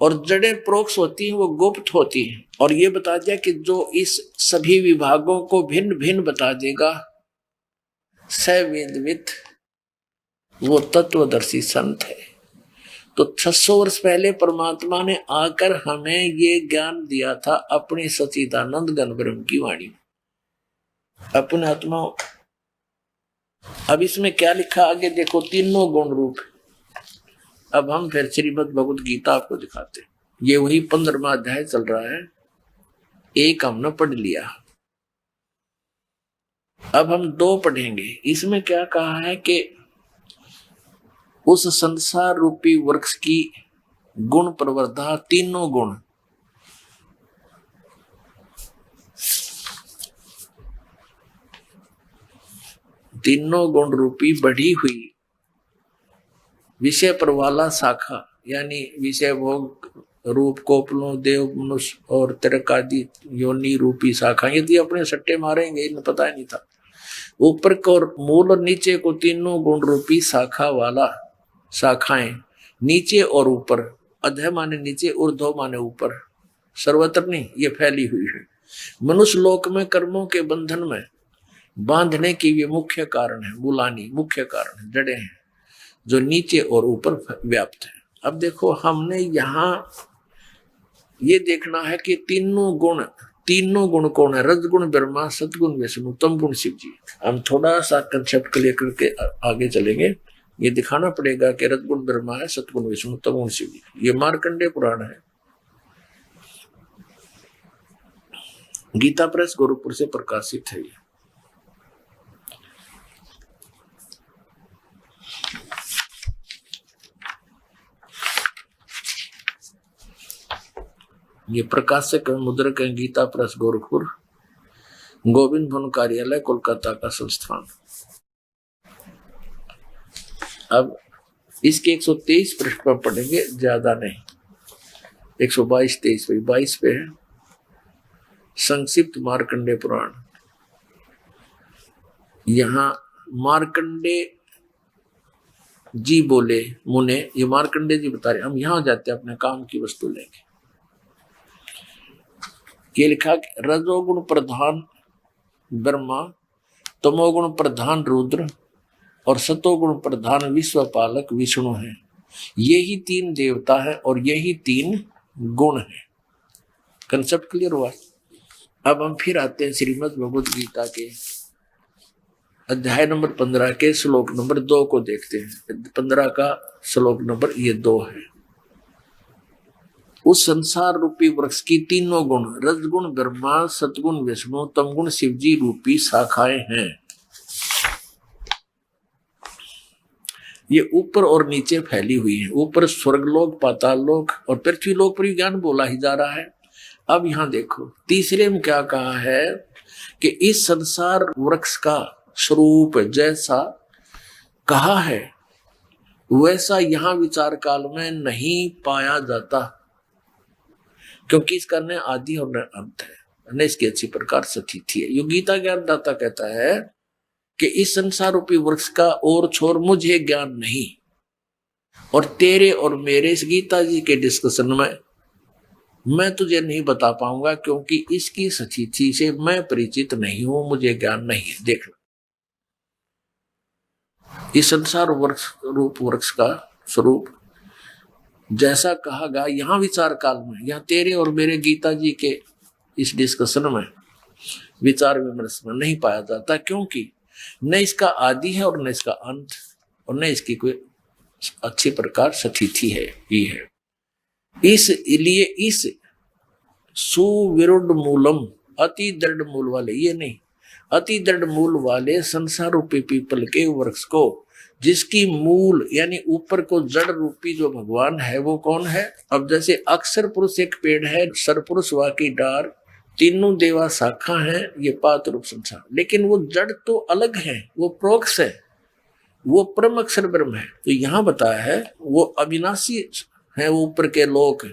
और जड़ें प्रोक्ष होती हैं, वो गुप्त होती हैं। और ये बता दिया कि जो इस सभी विभागों को भिन्न भिन्न बता देगा, सवेदविद, वो तत्वदर्शी संत है। तो 600 वर्ष पहले परमात्मा ने आकर हमें ये ज्ञान दिया था अपनी सच्चिदानंद घन ब्रह्म की वाणी में, अपने आत्मा। अब इसमें क्या लिखा आगे देखो, तीनों गुण रूप। अब हम फिर श्रीमद् भगवत गीता आपको दिखाते हैं। ये वही 15वां अध्याय चल रहा है, एक हमने पढ़ लिया, अब हम 2 पढ़ेंगे। इसमें क्या कहा है कि उस संसार रूपी वृक्ष की गुण प्रवर्धा, तीनों गुण। तीनों गुण रूपी बढ़ी हुई विषय पर वाला शाखा, यानी विषय भोग रूप कोपलों देव मनुष्य और तिरक आदि योनि रूपी शाखा, यदि अपने सट्टे मारेंगे इन्हें पता ही नहीं था। ऊपर को मूल और नीचे को तीनों गुण रूपी शाखा वाला शाखाएं, नीचे और ऊपर, अधः माने नीचे, ऊर्ध्व माने ऊपर, सर्वत्र नहीं, ये फैली हुई है। मनुष्य लोक में कर्मों के बंधन में बांधने की ये मुख्य कारण है, मूलानी मुख्य कारण है, जड़ें हैं जो नीचे और ऊपर व्याप्त है। अब देखो हमने यहाँ ये देखना है कि तीनों गुण कौन है? रजगुण ब्रह्मा, सतगुण विष्णु, तम गुण शिव जी। हम थोड़ा सा कंसेप्ट क्लियर करके आगे चलेंगे। ये दिखाना पड़ेगा कि रजगुण ब्रह्मा है, सतगुण विष्णु, तम गुण शिव जी। ये मार्कंडेय पुराण है, गीता प्रेस गोरखपुर से प्रकाशित है। ये प्रकाशक मुद्रक है, गीता प्रेस गोरखपुर, गोविंद भवन कार्यालय कोलकाता का संस्थान। अब इसके 123 पृष्ठ पर पढ़ेंगे, ज्यादा नहीं, 122-23 पे 22 पे है संक्षिप्त मार्कंडेय पुराण। यहाँ मार्कंडेय जी बोले मुने, ये मार्कंडेय जी बता रहे, हम यहाँ जाते हैं अपने काम की वस्तु लेंगे। ये लिखा रजोगुण प्रधान ब्रह्मा, तमोगुण प्रधान रुद्र और सतोगुण प्रधान विश्वपालक विष्णु है। यही तीन देवता है और यही तीन गुण है। कंसेप्ट क्लियर हुआ? अब हम फिर आते हैं श्रीमद् भगवद गीता के अध्याय नंबर 15 के श्लोक नंबर 2 को देखते हैं। 15 का श्लोक नंबर ये 2 है। उस संसार रूपी वृक्ष की तीनों गुण, रजगुण ब्रह्मा, सतगुण विष्णु, तमगुण शिवजी रूपी शाखाएं हैं। ये ऊपर और नीचे फैली हुई है। ऊपर स्वर्गलोक, पाताललोक और पृथ्वीलोक पर ज्ञान बोला ही जा रहा है। अब यहां देखो तीसरे में क्या कहा है कि इस संसार वृक्ष का स्वरूप जैसा कहा है वैसा यहां विचार काल में नहीं पाया जाता, क्योंकि इसका न आदि और न अंत है, न इसकी अच्छी प्रकार स्थिति है। यो गीता ज्ञानदाता कहता है कि इस संसार रूपी वृक्ष का और छोर मुझे ज्ञान नहीं, और तेरे और मेरे इस गीता जी के डिस्कशन में मैं तुझे नहीं बता पाऊंगा, क्योंकि इसकी स्थिति से मैं परिचित नहीं हूं, मुझे ज्ञान नहीं है। देखना इस संसार वृक्ष रूप वृक्ष का स्वरूप जैसा कहा गया यहां विचार काल में, यहां तेरे और मेरे गीता जी के इस डिस्कशन में विचार विमर्श में नहीं पाया जाता, क्योंकि न इसका आदि है और न इसका अंत, और न इसकी कोई अच्छी प्रकार स्थिति है ही है। इसलिए इस सुविरुद्ध मूलम, अति दृढ़ मूल वाले, ये नहीं, अति दृढ़ मूल वाले संसार रूपी पीपल के वृक्ष को, जिसकी मूल यानी ऊपर को जड़ रूपी जो भगवान है वो कौन है? अब जैसे अक्षर पुरुष एक पेड़ है, सरपुरुष वाकी डार, तीनों देवा शाखा है, ये पात रूप संसार, लेकिन वो जड़ तो अलग है, वो प्रोक्ष है, वो परम अक्षर ब्रह्म है। तो यहाँ बताया है वो अविनाशी है, वो ऊपर के लोक।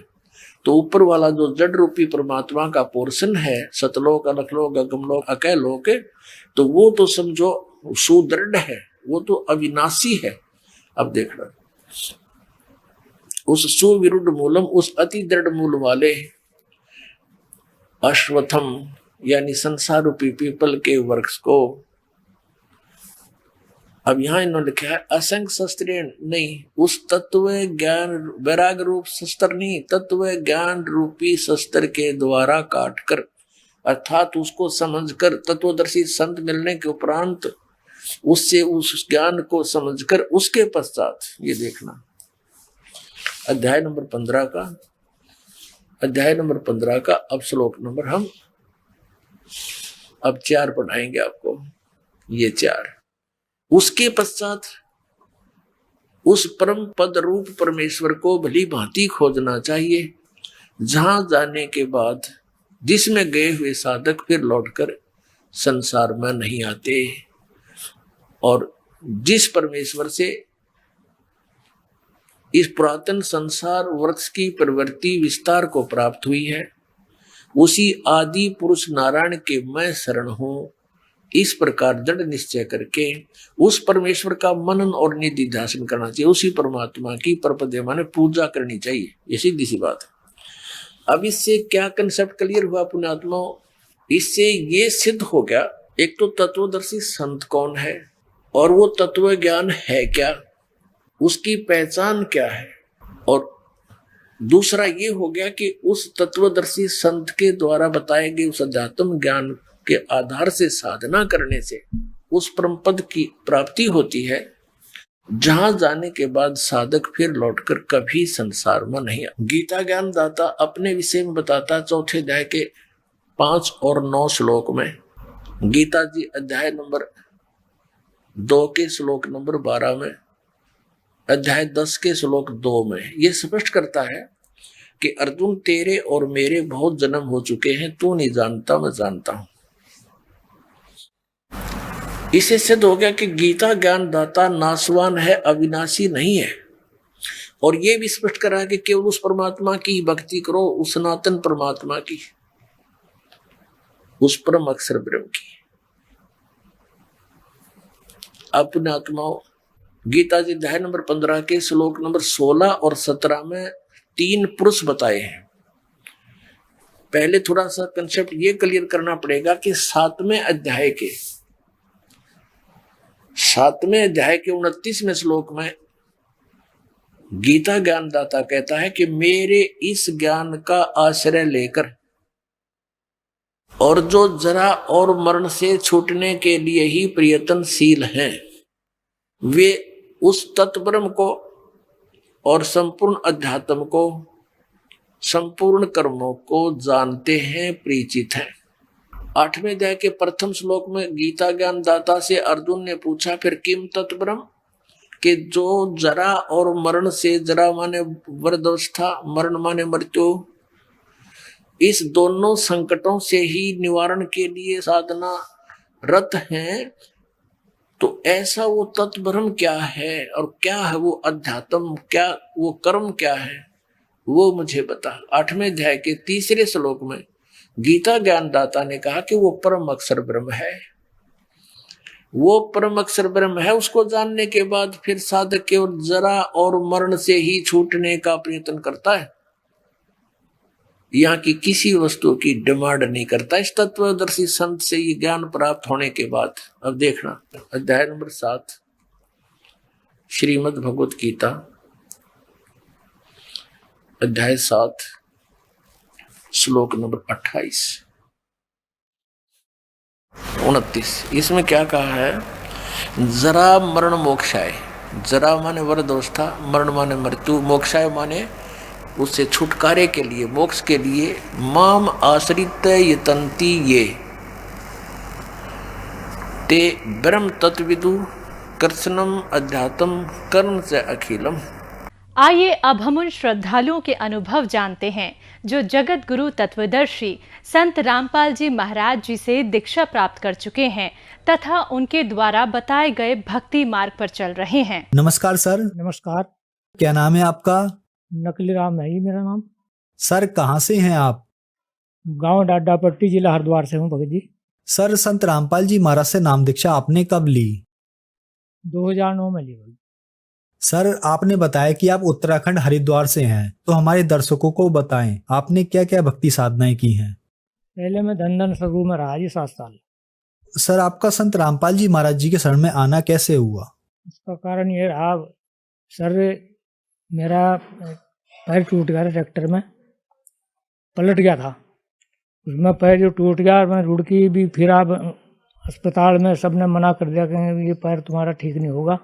तो ऊपर वाला जो जड़ रूपी परमात्मा का पोर्शन है, सतलोक, अलखलोक, अगमलोक, अकैलोक, तो वो तो समझो सुदृढ़ है, वो तो अविनाशी है। अब देखना उस सुविरुद्ध मूलम, उस अति दृढ़ मूल वाले अश्वत्थम यानी संसार रूपी पीपल के वृक्ष को, अब यहां इन्होंने लिखा है असंख्य शस्त्रेण, नहीं, उस तत्व ज्ञान वैराग रूप शस्त्र नहीं, तत्व ज्ञान रूपी शस्त्र के द्वारा काटकर, अर्थात उसको समझकर, तत्वदर्शी संत मिलने के उपरांत उससे उस ज्ञान को समझकर उसके पश्चात, ये देखना अध्याय नंबर 15 का, अध्याय नंबर 15 का अब श्लोक नंबर हम अब 4 पढ़ाएंगे आपको, ये 4। उसके पश्चात उस परम पद रूप परमेश्वर को भली भांति खोजना चाहिए, जहां जाने के बाद जिसमें गए हुए साधक फिर लौटकर संसार में नहीं आते, और जिस परमेश्वर से इस पुरातन संसार वृक्ष की प्रवृत्ति विस्तार को प्राप्त हुई है, उसी आदि पुरुष नारायण के मैं शरण हूं, इस प्रकार दृढ़ निश्चय करके उस परमेश्वर का मनन और निधि ध्यान करना चाहिए। उसी परमात्मा की परपदे माने पूजा करनी चाहिए। ये सीधी सी बात है। अब इससे क्या कंसेप्ट क्लियर हुआ पुण्यात्मा? इससे ये सिद्ध हो गया, एक तो तत्वदर्शी संत कौन है और वो तत्व ज्ञान है क्या, उसकी पहचान क्या है, और दूसरा ये हो गया कि उस तत्वदर्शी संत के द्वारा बताए गए उस अध्यात्म ज्ञान के आधार से साधना करने से उस परम पद की प्राप्ति होती है, जहां जाने के बाद साधक फिर लौटकर कभी संसार में नहीं। गीता ज्ञान दाता अपने विषय में बताता 4 अध्याय के 5 और 9 श्लोक में, गीता जी अध्याय नंबर 2 के श्लोक नंबर 12 में, अध्याय 10 के श्लोक 2 में ये स्पष्ट करता है कि अर्जुन तेरे और मेरे बहुत जन्म हो चुके हैं, तू नहीं जानता मैं जानता हूं। इसे सिद्ध हो गया कि गीता ज्ञान दाता नासवान है, अविनाशी नहीं है। और ये भी स्पष्ट करा कि केवल उस परमात्मा की भक्ति करो, उस सनातन परमात्मा की, उस परम अक्षर ब्रह्म की। अपने आत्माओं, गीता जी अध्याय नंबर 15 के श्लोक नंबर 16 और 17 में 3 पुरुष बताए हैं। पहले थोड़ा सा कंसेप्ट ये क्लियर करना पड़ेगा कि 7वें अध्याय के 29वें श्लोक में गीता ज्ञानदाता कहता है कि मेरे इस ज्ञान का आश्रय लेकर और जो जरा और मरण से छूटने के लिए ही प्रयत्नशील हैं, वे उस तत्ब्रह्म को और संपूर्ण अध्यात्म को, संपूर्ण कर्मों को जानते हैं, परिचित हैं। 8वें अध्याय के प्रथम श्लोक में गीता ज्ञान दाता से अर्जुन ने पूछा, फिर किम तत्ब्रह्म, कि जो जरा और मरण से, जरा माने वृद्धावस्था, मरण माने मृत्यु, इस दोनों संकटों से ही निवारण के लिए साधना रत हैं, तो ऐसा वो तत्ब्रह्म क्या है और क्या है वो अध्यात्म, क्या वो कर्म क्या है, वो मुझे बता। 8वें अध्याय के 3 श्लोक में गीता ज्ञानदाता ने कहा कि वो परम अक्षर ब्रह्म है। वो परम अक्षर ब्रह्म है, उसको जानने के बाद फिर साधक केवल जरा और मरण से ही छूटने का प्रयत्न करता है, यहाँ की किसी वस्तु की डिमांड नहीं करता। इस तत्वदर्शी संत से ये ज्ञान प्राप्त होने के बाद, अब देखना अध्याय नंबर 7 श्रीमद् भगवत गीता अध्याय 7 श्लोक नंबर 28 29, इसमें क्या कहा है? जरा मरण मोक्षाय, जरा माने वृद्धावस्था, मरण माने मृत्यु, मोक्षाय माने उससे छुटकारे के लिए, मोक्ष के लिए, माम आश्रित यतन्ति ये ते ब्रह्म तत्विदु कृष्णम अध्यात्म कर्म से अखिलम। आइए अब हम उन श्रद्धालुओं के अनुभव जानते हैं जो जगत गुरु तत्वदर्शी संत रामपाल जी महाराज जी से दीक्षा प्राप्त कर चुके हैं तथा उनके द्वारा बताए गए भक्ति मार्ग पर चल रहे हैं। नमस्कार सर। नमस्कार। क्या नाम है आपका? नकली राम है मेरा नाम। सर कहाँ से हैं आप? गांव डाडापट्टी, जिला हरिद्वार से हूँ भगत जी। सर संत रामपाल जी महाराज से नाम दीक्षा आपने कब ली? 2009 में ली। सर आपने बताया कि आप उत्तराखंड हरिद्वार से हैं, तो हमारे दर्शकों को बताएं आपने क्या क्या भक्ति साधनाएं की हैं। पहले मैं धन सगु में रहा जी 7 साल। सर आपका संत रामपाल जी महाराज जी के शरण में आना कैसे हुआ? इसका कारण ये रहा सर, मेरा पैर टूट गया, ट्रैक्टर में पलट गया था, उसमें पैर जो टूट गया, मैं रुड़की भी फिर आप अस्पताल में सबने मना कर दिया कि ये पैर तुम्हारा ठीक नहीं होगा।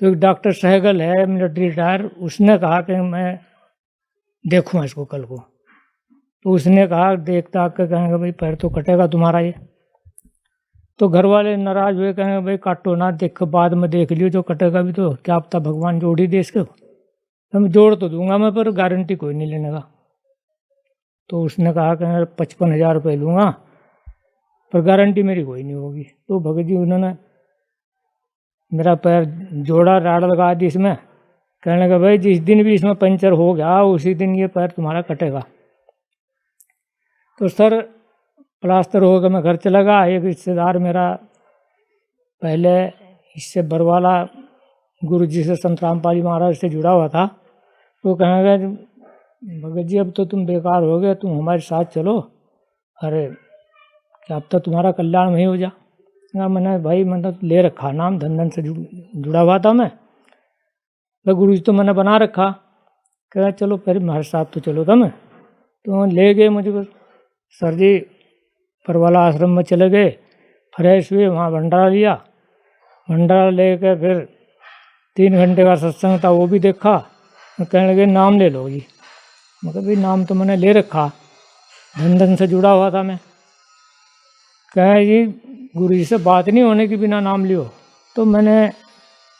तो एक डॉक्टर सहगल है मिलिट्री रिटायर, उसने कहा कि मैं देखूँ इसको कल को। तो उसने कहा देखता आकर कहेंगे भाई पैर तो कटेगा तुम्हारा ये। तो घर वाले नाराज हुए, कहेंगे भाई काटो ना, देख बाद में देख लियो, जो कटेगा भी तो क्या पता भगवान जोड़ ही दे इसको। तो मैं जोड़ तो दूंगा मैं, पर गारंटी कोई नहीं लेने का। तो उसने कहा कि 55,000 रुपये लूँगा, पर गारंटी मेरी कोई नहीं होगी। तो भगत जी उन्होंने मेरा पैर जोड़ा, राड़ लगा दी इसमें, कहने लगा भाई जिस दिन भी इसमें पंचर हो गया उसी दिन ये पैर तुम्हारा कटेगा। तो सर प्लास्टर हो गया, मैं घर चला गया। एक रिश्तेदार मेरा पहले इससे बरवाला गुरु जी से संत रामपाल जी महाराज से जुड़ा हुआ था, तो कहने लगा भगत जी अब तो तुम बेकार हो गए, तुम हमारे साथ चलो, अरे क्या अब तो तुम्हारा कल्याण नहीं हो जा। मैंने भाई मैंने तो ले रखा नाम, धन से जुड़ा हुआ था मैं, तो गुरु जी तो मैंने बना रखा। कहा चलो फिर हमारे साथ तो चलो तुम। तो ले गए मुझे सर जी, परवाला आश्रम में चले गए, फ्रेश हुए, वहाँ भंडारा लिया, भंडारा लेकर फिर 3 घंटे का सत्संग था वो भी देखा। कहने लगे नाम ले लो जी। मैं कहा भाई नाम तो मैंने ले रखा, धन से जुड़ा हुआ था मैं। कहे जी गुरु जी से बात नहीं होने के बिना नाम लियो। तो मैंने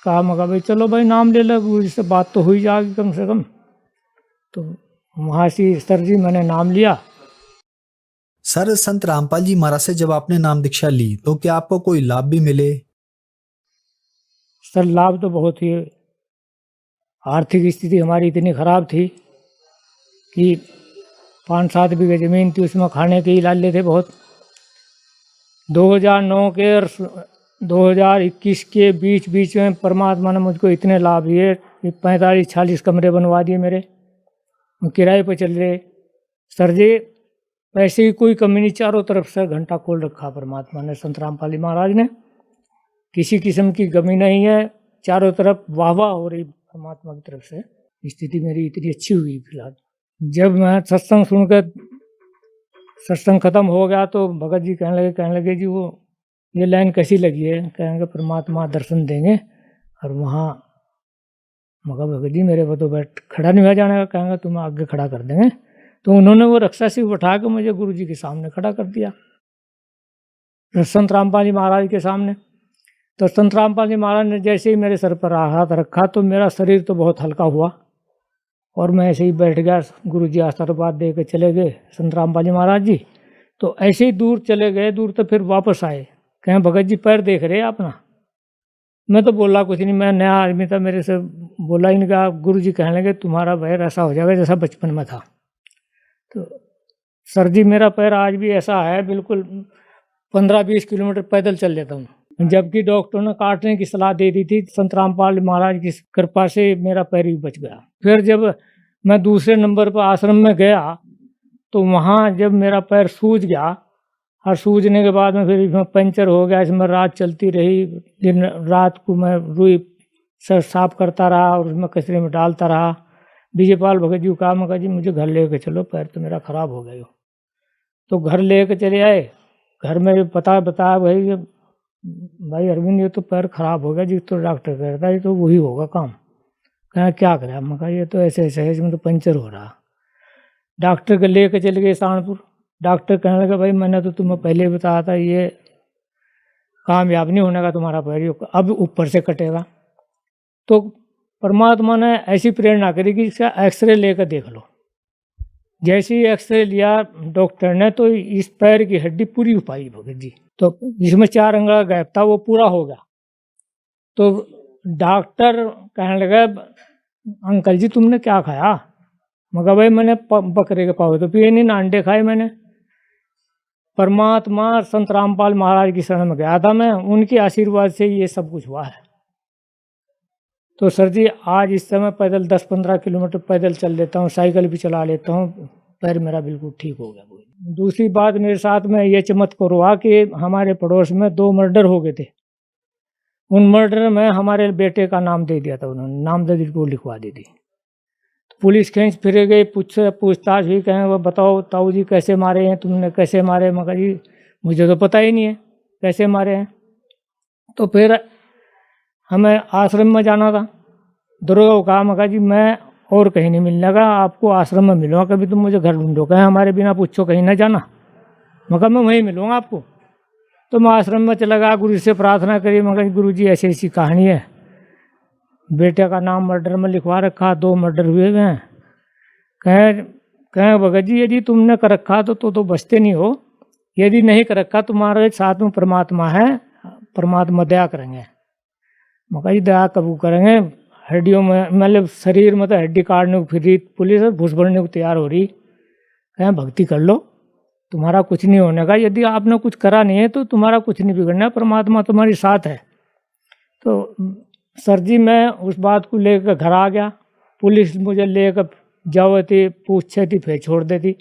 कहा, मैं कहा भाई चलो भाई नाम ले लो, गुरु जी से बात तो हो ही जाएगी कम से कम। तो वहाँ से सर जी मैंने नाम लिया। सर संत रामपाल जी महाराज से जब आपने नाम दीक्षा ली तो क्या आपको कोई लाभ भी मिले? सर लाभ तो बहुत ही, आर्थिक स्थिति हमारी इतनी खराब थी कि 5-7 बीघे जमीन थी, उसमें खाने के ही लाले थे बहुत। 2009 के और 2021 के बीच में परमात्मा ने मुझको इतने लाभ दिए, 45-46 कमरे बनवा दिए मेरे, किराए पर चल रहे। सर जी पैसे की कोई कमी नहीं, चारों तरफ से घंटा खोल रखा परमात्मा ने, संत रामपाल जी महाराज ने, किसी किस्म की कमी नहीं है, चारों तरफ वाह वाह हो रही परमात्मा की तरफ से। स्थिति मेरी इतनी अच्छी हुई फिलहाल। जब मैं सत्संग सुनकर सत्संग खत्म हो गया तो भगत जी कहने लगे जी वो ये लाइन कैसी लगी है? कहेंगे परमात्मा दर्शन देंगे और वहाँ, मगर भगत जी मेरे को तो बैठ खड़ा नहीं हो जाने का। कहेंगे तुम्हें आगे खड़ा कर देंगे। तो उन्होंने वो रक्षा से उठा के मुझे गुरु जी के सामने खड़ा कर दिया, संत रामपाल जी महाराज के सामने। तो संत रामपाल जी महाराज ने जैसे ही मेरे सर पर हाथ रखा तो मेरा शरीर तो बहुत हल्का हुआ और मैं ऐसे ही बैठ गया। गुरु जी आशीर्वाद दे के चले गए संत रामपाल जी महाराज जी। तो ऐसे ही दूर चले गए, दूर तो फिर वापस आए, कहें भगत जी पैर देख रहे अपना। मैं तो बोला कुछ नहीं, मैं नया आदमी था, मेरे से बोला ही नहीं। कहा गुरु जी कहने लगे तुम्हारा पैर ऐसा हो जाएगा जैसा बचपन में था। तो सर जी मेरा पैर आज भी ऐसा है, बिल्कुल 15-20 किलोमीटर पैदल चल लेता हूँ। जबकि डॉक्टरों ने काटने की सलाह दे दी थी, संत रामपाल महाराज की कृपा से मेरा पैर भी बच गया। फिर जब मैं दूसरे नंबर पर आश्रम में गया तो वहाँ जब मेरा पैर सूज गया और सूजने के बाद में फिर इसमें पंचर हो गया, इसमें रात चलती रही, दिन रात को मैं रुई से साफ करता रहा और उसमें कचरे में डालता रहा। विजयपाल भगत जी को कहा, मैं कहा जी मुझे घर लेके चलो, पैर तो मेरा खराब हो गया। तो घर लेके चले आए। घर में बताया भाई अरविंद ये तो पैर खराब हो गया जी, तो डॉक्टर कहता है तो वही होगा काम। कहा क्या करें? मैं कहा ये तो ऐसे है, इसमें तो पंचर हो रहा। डॉक्टर को लेके चले गए सहारनपुर। डॉक्टर कहने लगा भाई मैंने तो तुम्हें पहले ही बताया था ये कामयाब नहीं होने का तुम्हारा पैर, अब ऊपर से कटेगा। तो परमात्मा ने ऐसी प्रेरणा करी कि इसका एक्सरे लेकर देख लो। जैसे ही एक्सरे लिया डॉक्टर ने तो इस पैर की हड्डी पूरी हो पाई भगत जी। तो जिसमें 4 अंगुला गैप था वो पूरा हो गया। तो डॉक्टर कहने लगा अंकल जी तुमने क्या खाया? मगर भाई मैंने बकरे के पाव तो पिए नहीं, ना अंडे खाए मैंने। परमात्मा संत रामपाल महाराज की शरण में गया था मैं, उनके आशीर्वाद से ये सब कुछ हुआ है। तो सर जी आज इस समय पैदल 10-15 किलोमीटर पैदल चल लेता हूँ, साइकिल भी चला लेता हूँ, पैर मेरा बिल्कुल ठीक हो गया। दूसरी बात मेरे साथ में ये चमत्कार हुआ कि हमारे पड़ोस में 2 मर्डर हो गए थे। उन मर्डर में हमारे बेटे का नाम दे दिया था उन्होंने, नामजद रिपोर्ट लिखवा दी थी। तो पुलिस खींच फिर गई, पूछताछ हुई, कहें वो बताओ ताऊ जी कैसे मारे हैं, तुमने कैसे मारे? मगर जी मुझे तो पता ही नहीं है कैसे मारे हैं। तो फिर हमें आश्रम में जाना था। दुर्गा को कहा, मगर जी मैं और कहीं नहीं मिलने का, आपको आश्रम में मिलूंगा, कभी तुम मुझे घर ढूंढो, कहें हमारे बिना पूछो कहीं ना जाना, मगर मैं वहीं मिलूंगा आपको। तो मैं आश्रम में चला गया, गुरु से प्रार्थना करी, मगर गुरु जी ऐसी ऐसी कहानी है, बेटे का नाम मर्डर में लिखवा रखा, 2 मर्डर हुए हैं। कहें भगत जी यदि तुमने कर रखा तो बचते नहीं हो, यदि नहीं कर रखा तुम्हारे साथ में परमात्मा है, परमात्मा दया करेंगे। मगर जी दया कबू करेंगे, हड्डियों में मतलब शरीर में तो हड्डी काटने को फिर पुलिस घुस भरने को तैयार हो रही। कहें भक्ति कर लो, तुम्हारा कुछ नहीं होने का, यदि आपने कुछ करा नहीं है तो तुम्हारा कुछ नहीं बिगड़ना, परमात्मा तुम्हारे साथ है। तो सर जी मैं उस बात को लेकर घर आ गया, पुलिस मुझे लेकर जावती पूछती थी, फिर छोड़ देती।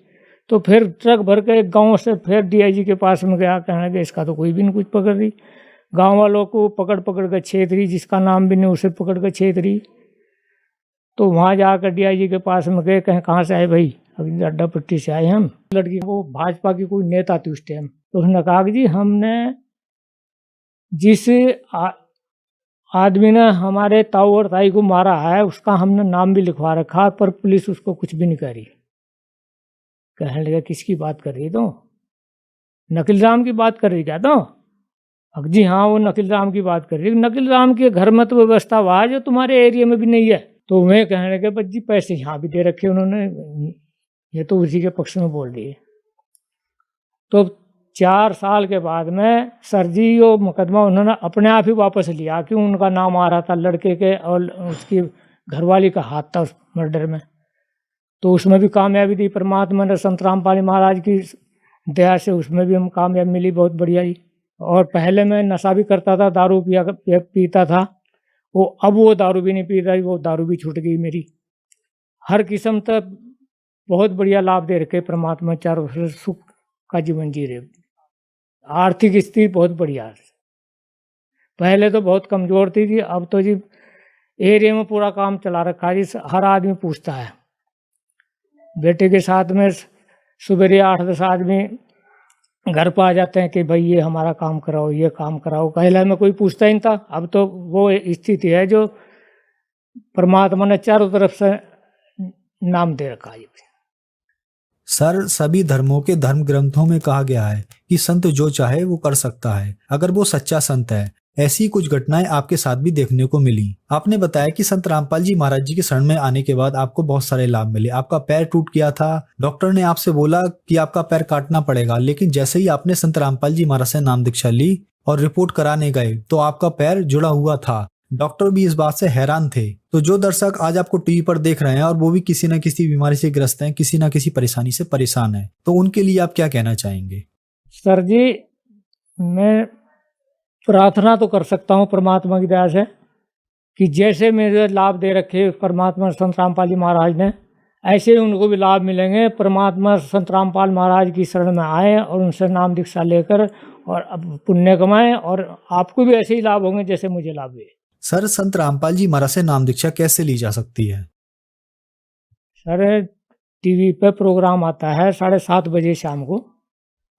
तो फिर ट्रक भर के एक गाँव से फिर DIG के पास में गया, कहने लगे इसका तो कोई भी नहीं कुछ पकड़ रही। गांव वालों को पकड़ कर छेतरी, जिसका नाम भी नहीं उसे पकड़ कर छेतरी। तो वहाँ जाकर DIG के पास में गए, कहें कहाँ से आए भाई? अभी अड्डा पट्टी से आए हम। लड़की वो भाजपा की कोई नेता थी उस टाइम, तो उसने कहा कि जी हमने जिस आदमी ने हमारे ताऊ और ताई को मारा है उसका हमने नाम भी लिखवा रखा, पर पुलिस उसको कुछ भी नहीं करी। कहने लगा किसकी बात कर रही? तो नकील राम की बात कर रही क्या? तो जी हाँ वो नकील राम की बात कर रही। नकील राम के घर में तो व्यवस्था हुआ जो तुम्हारे एरिया में भी नहीं है। तो मैं कहने लगे बस जी पैसे यहाँ भी दे रखे उन्होंने, ये तो उसी के पक्ष में बोल रही है। तो 4 साल के बाद में सर जी वो मुकदमा उन्होंने अपने आप ही वापस लिया, क्यों उनका नाम आ रहा था लड़के के और उसकी घरवाली का हाथ था उस मर्डर में। तो उसमें भी कामयाबी दी परमात्मा ने, संत रामपाल महाराज की दया से उसमें भी हम कामयाबी मिली, बहुत बढ़िया ही। और पहले मैं नशा भी करता था, दारू पीता था, अब वो दारू भी नहीं पी रही, वो दारू भी छूट गई मेरी। हर किस्म तक बहुत बढ़िया लाभ दे रखे परमात्मा, चारों से सुख का जीवन जी रहे। आर्थिक स्थिति बहुत बढ़िया है, पहले तो बहुत कमजोर थी, अब तो जी एरिया में पूरा काम चला रखा है। हर आदमी पूछता है, बेटे के साथ में सुबह 8-10 आदमी घर पर आ जाते हैं कि भाई ये हमारा काम कराओ, ये काम कराओ। पहले में कोई पूछता ही नहीं था, अब तो वो स्थिति है जो परमात्मा ने चारों तरफ से नाम दे रखा है। सर सभी धर्मों के धर्म ग्रंथों में कहा गया है कि संत जो चाहे वो कर सकता है, अगर वो सच्चा संत है। ऐसी कुछ घटनाएं आपके साथ भी देखने को मिली। आपने बताया कि संत रामपाल जी महाराज जी के शरण में आने के बाद आपको बहुत सारे लाभ मिले। आपका पैर टूट गया था, डॉक्टर ने आपसे बोला कि आपका पैर काटना पड़ेगा, लेकिन जैसे ही आपने संत रामपाल जी महाराज से नाम दीक्षा ली और रिपोर्ट कराने गए तो आपका पैर जुड़ा हुआ था। डॉक्टर भी इस बात से हैरान थे। तो जो दर्शक आज आपको टीवी पर देख रहे हैं और वो भी किसी न किसी बीमारी से ग्रस्त हैं, किसी न किसी परेशानी से परेशान हैं, तो उनके लिए आप क्या कहना चाहेंगे? सर जी मैं प्रार्थना तो कर सकता हूँ परमात्मा की दया से कि जैसे मेरे लाभ दे रखे परमात्मा संत रामपाल जी महाराज ने, ऐसे ही उनको भी लाभ मिलेंगे। परमात्मा संत रामपाल महाराज की शरण में आए और उनसे नाम दीक्षा लेकर और अब पुण्य कमाएं, और आपको भी ऐसे ही लाभ होंगे जैसे मुझे लाभ हुए। सर संत रामपाल जी महाराज से नाम दीक्षा कैसे ली जा सकती है? सर टीवी पे प्रोग्राम आता है 7:30 बजे शाम को,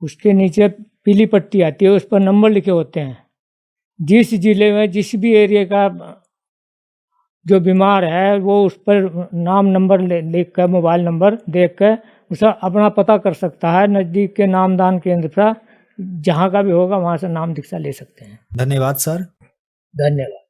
उसके नीचे पीली पट्टी आती है, उस पर नंबर लिखे होते हैं। जिस जिले में जिस भी एरिया का जो बीमार है वो उस पर नाम नंबर लिख कर, मोबाइल नंबर देख कर उसे अपना पता कर सकता है। नज़दीक के नामदान केंद्र पर जहाँ का भी होगा वहाँ से नाम दीक्षा ले सकते हैं। धन्यवाद सर। धन्यवाद।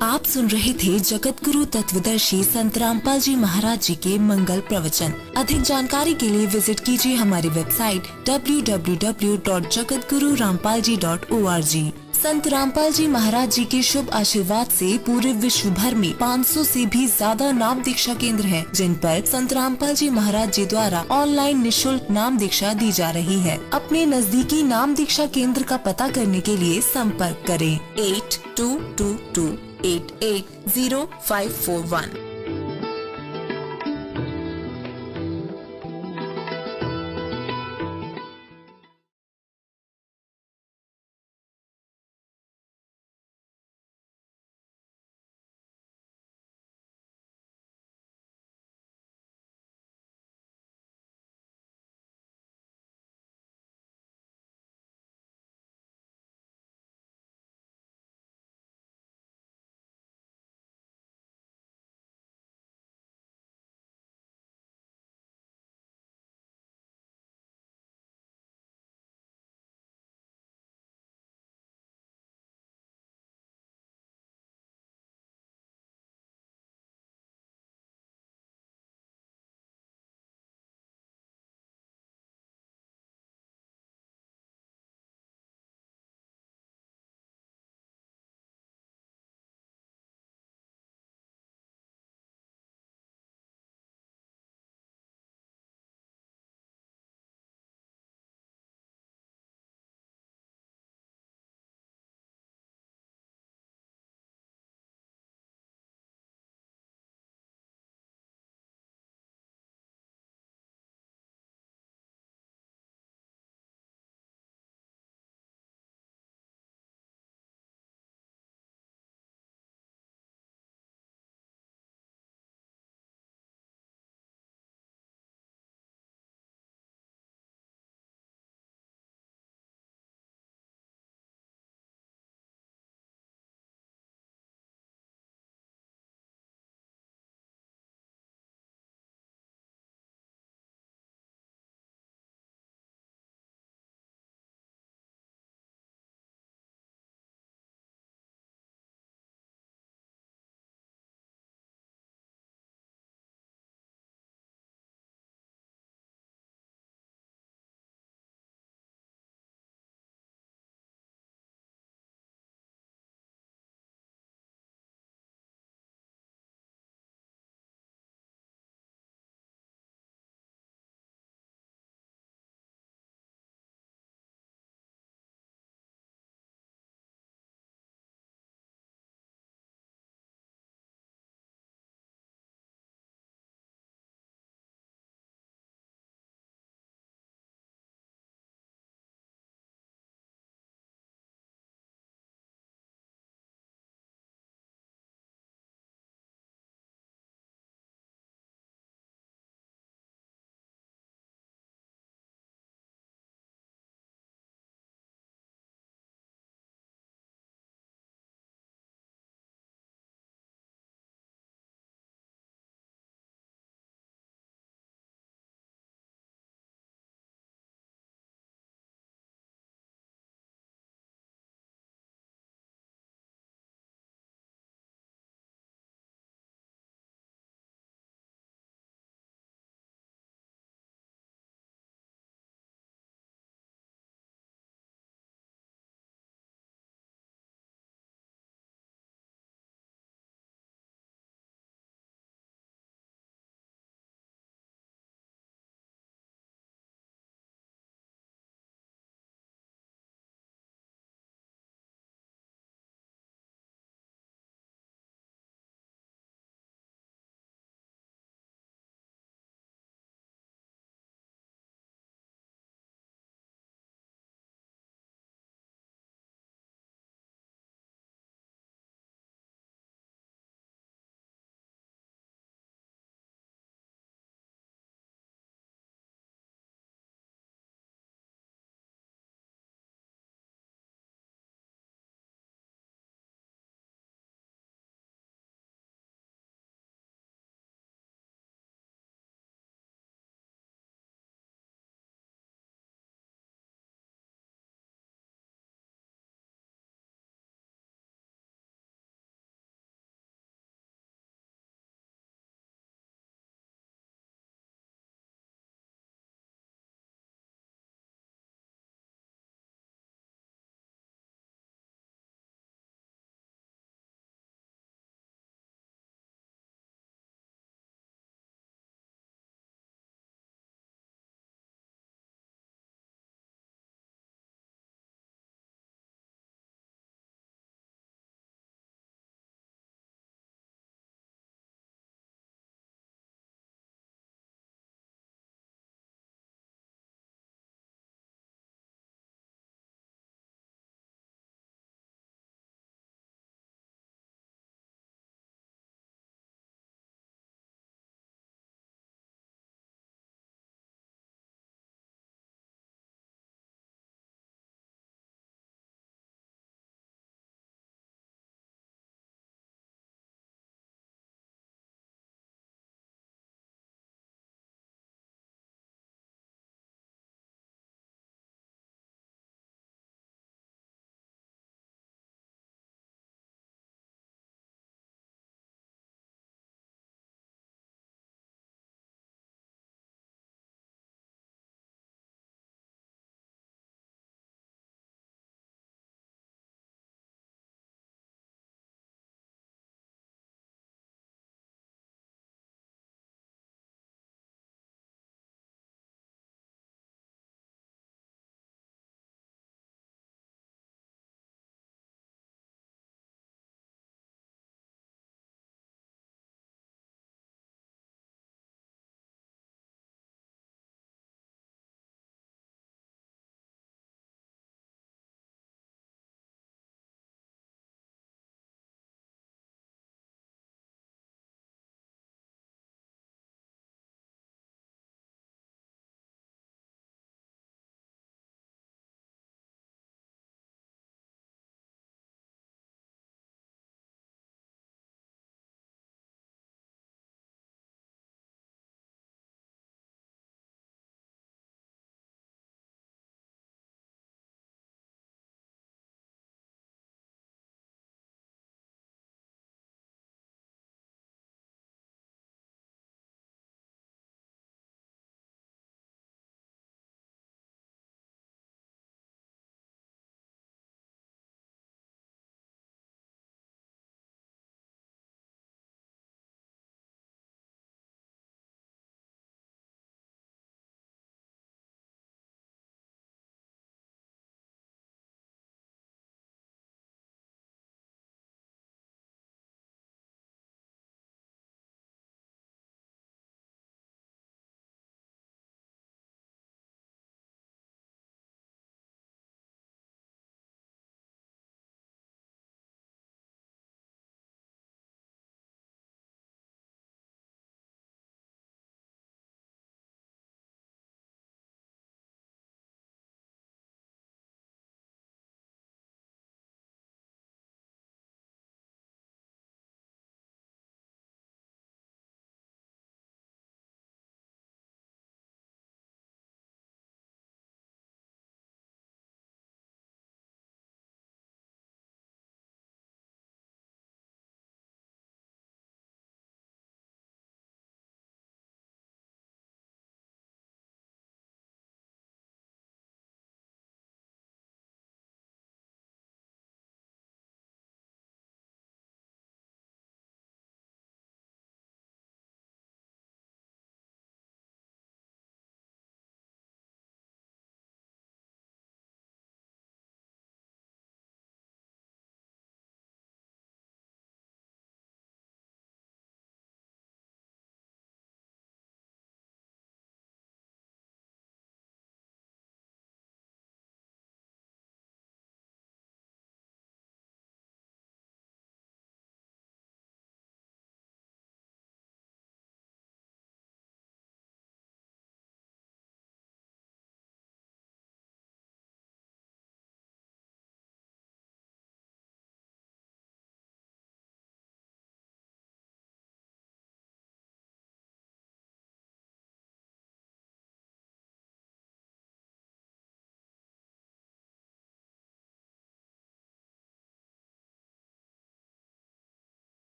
आप सुन रहे थे जगत गुरु तत्वदर्शी संत रामपाल जी महाराज जी के मंगल प्रवचन। अधिक जानकारी के लिए विजिट कीजिए हमारी वेबसाइट www.jagatgururampalji.org। संत रामपाल जी महाराज जी के शुभ आशीर्वाद से पूरे विश्व भर में 500 से भी ज्यादा नाम दीक्षा केंद्र हैं, जिन पर संत रामपाल जी महाराज जी द्वारा ऑनलाइन निशुल्क नाम दीक्षा दी जा रही है। अपने नजदीकी नाम दीक्षा केंद्र का पता करने के लिए संपर्क करें 8222880541।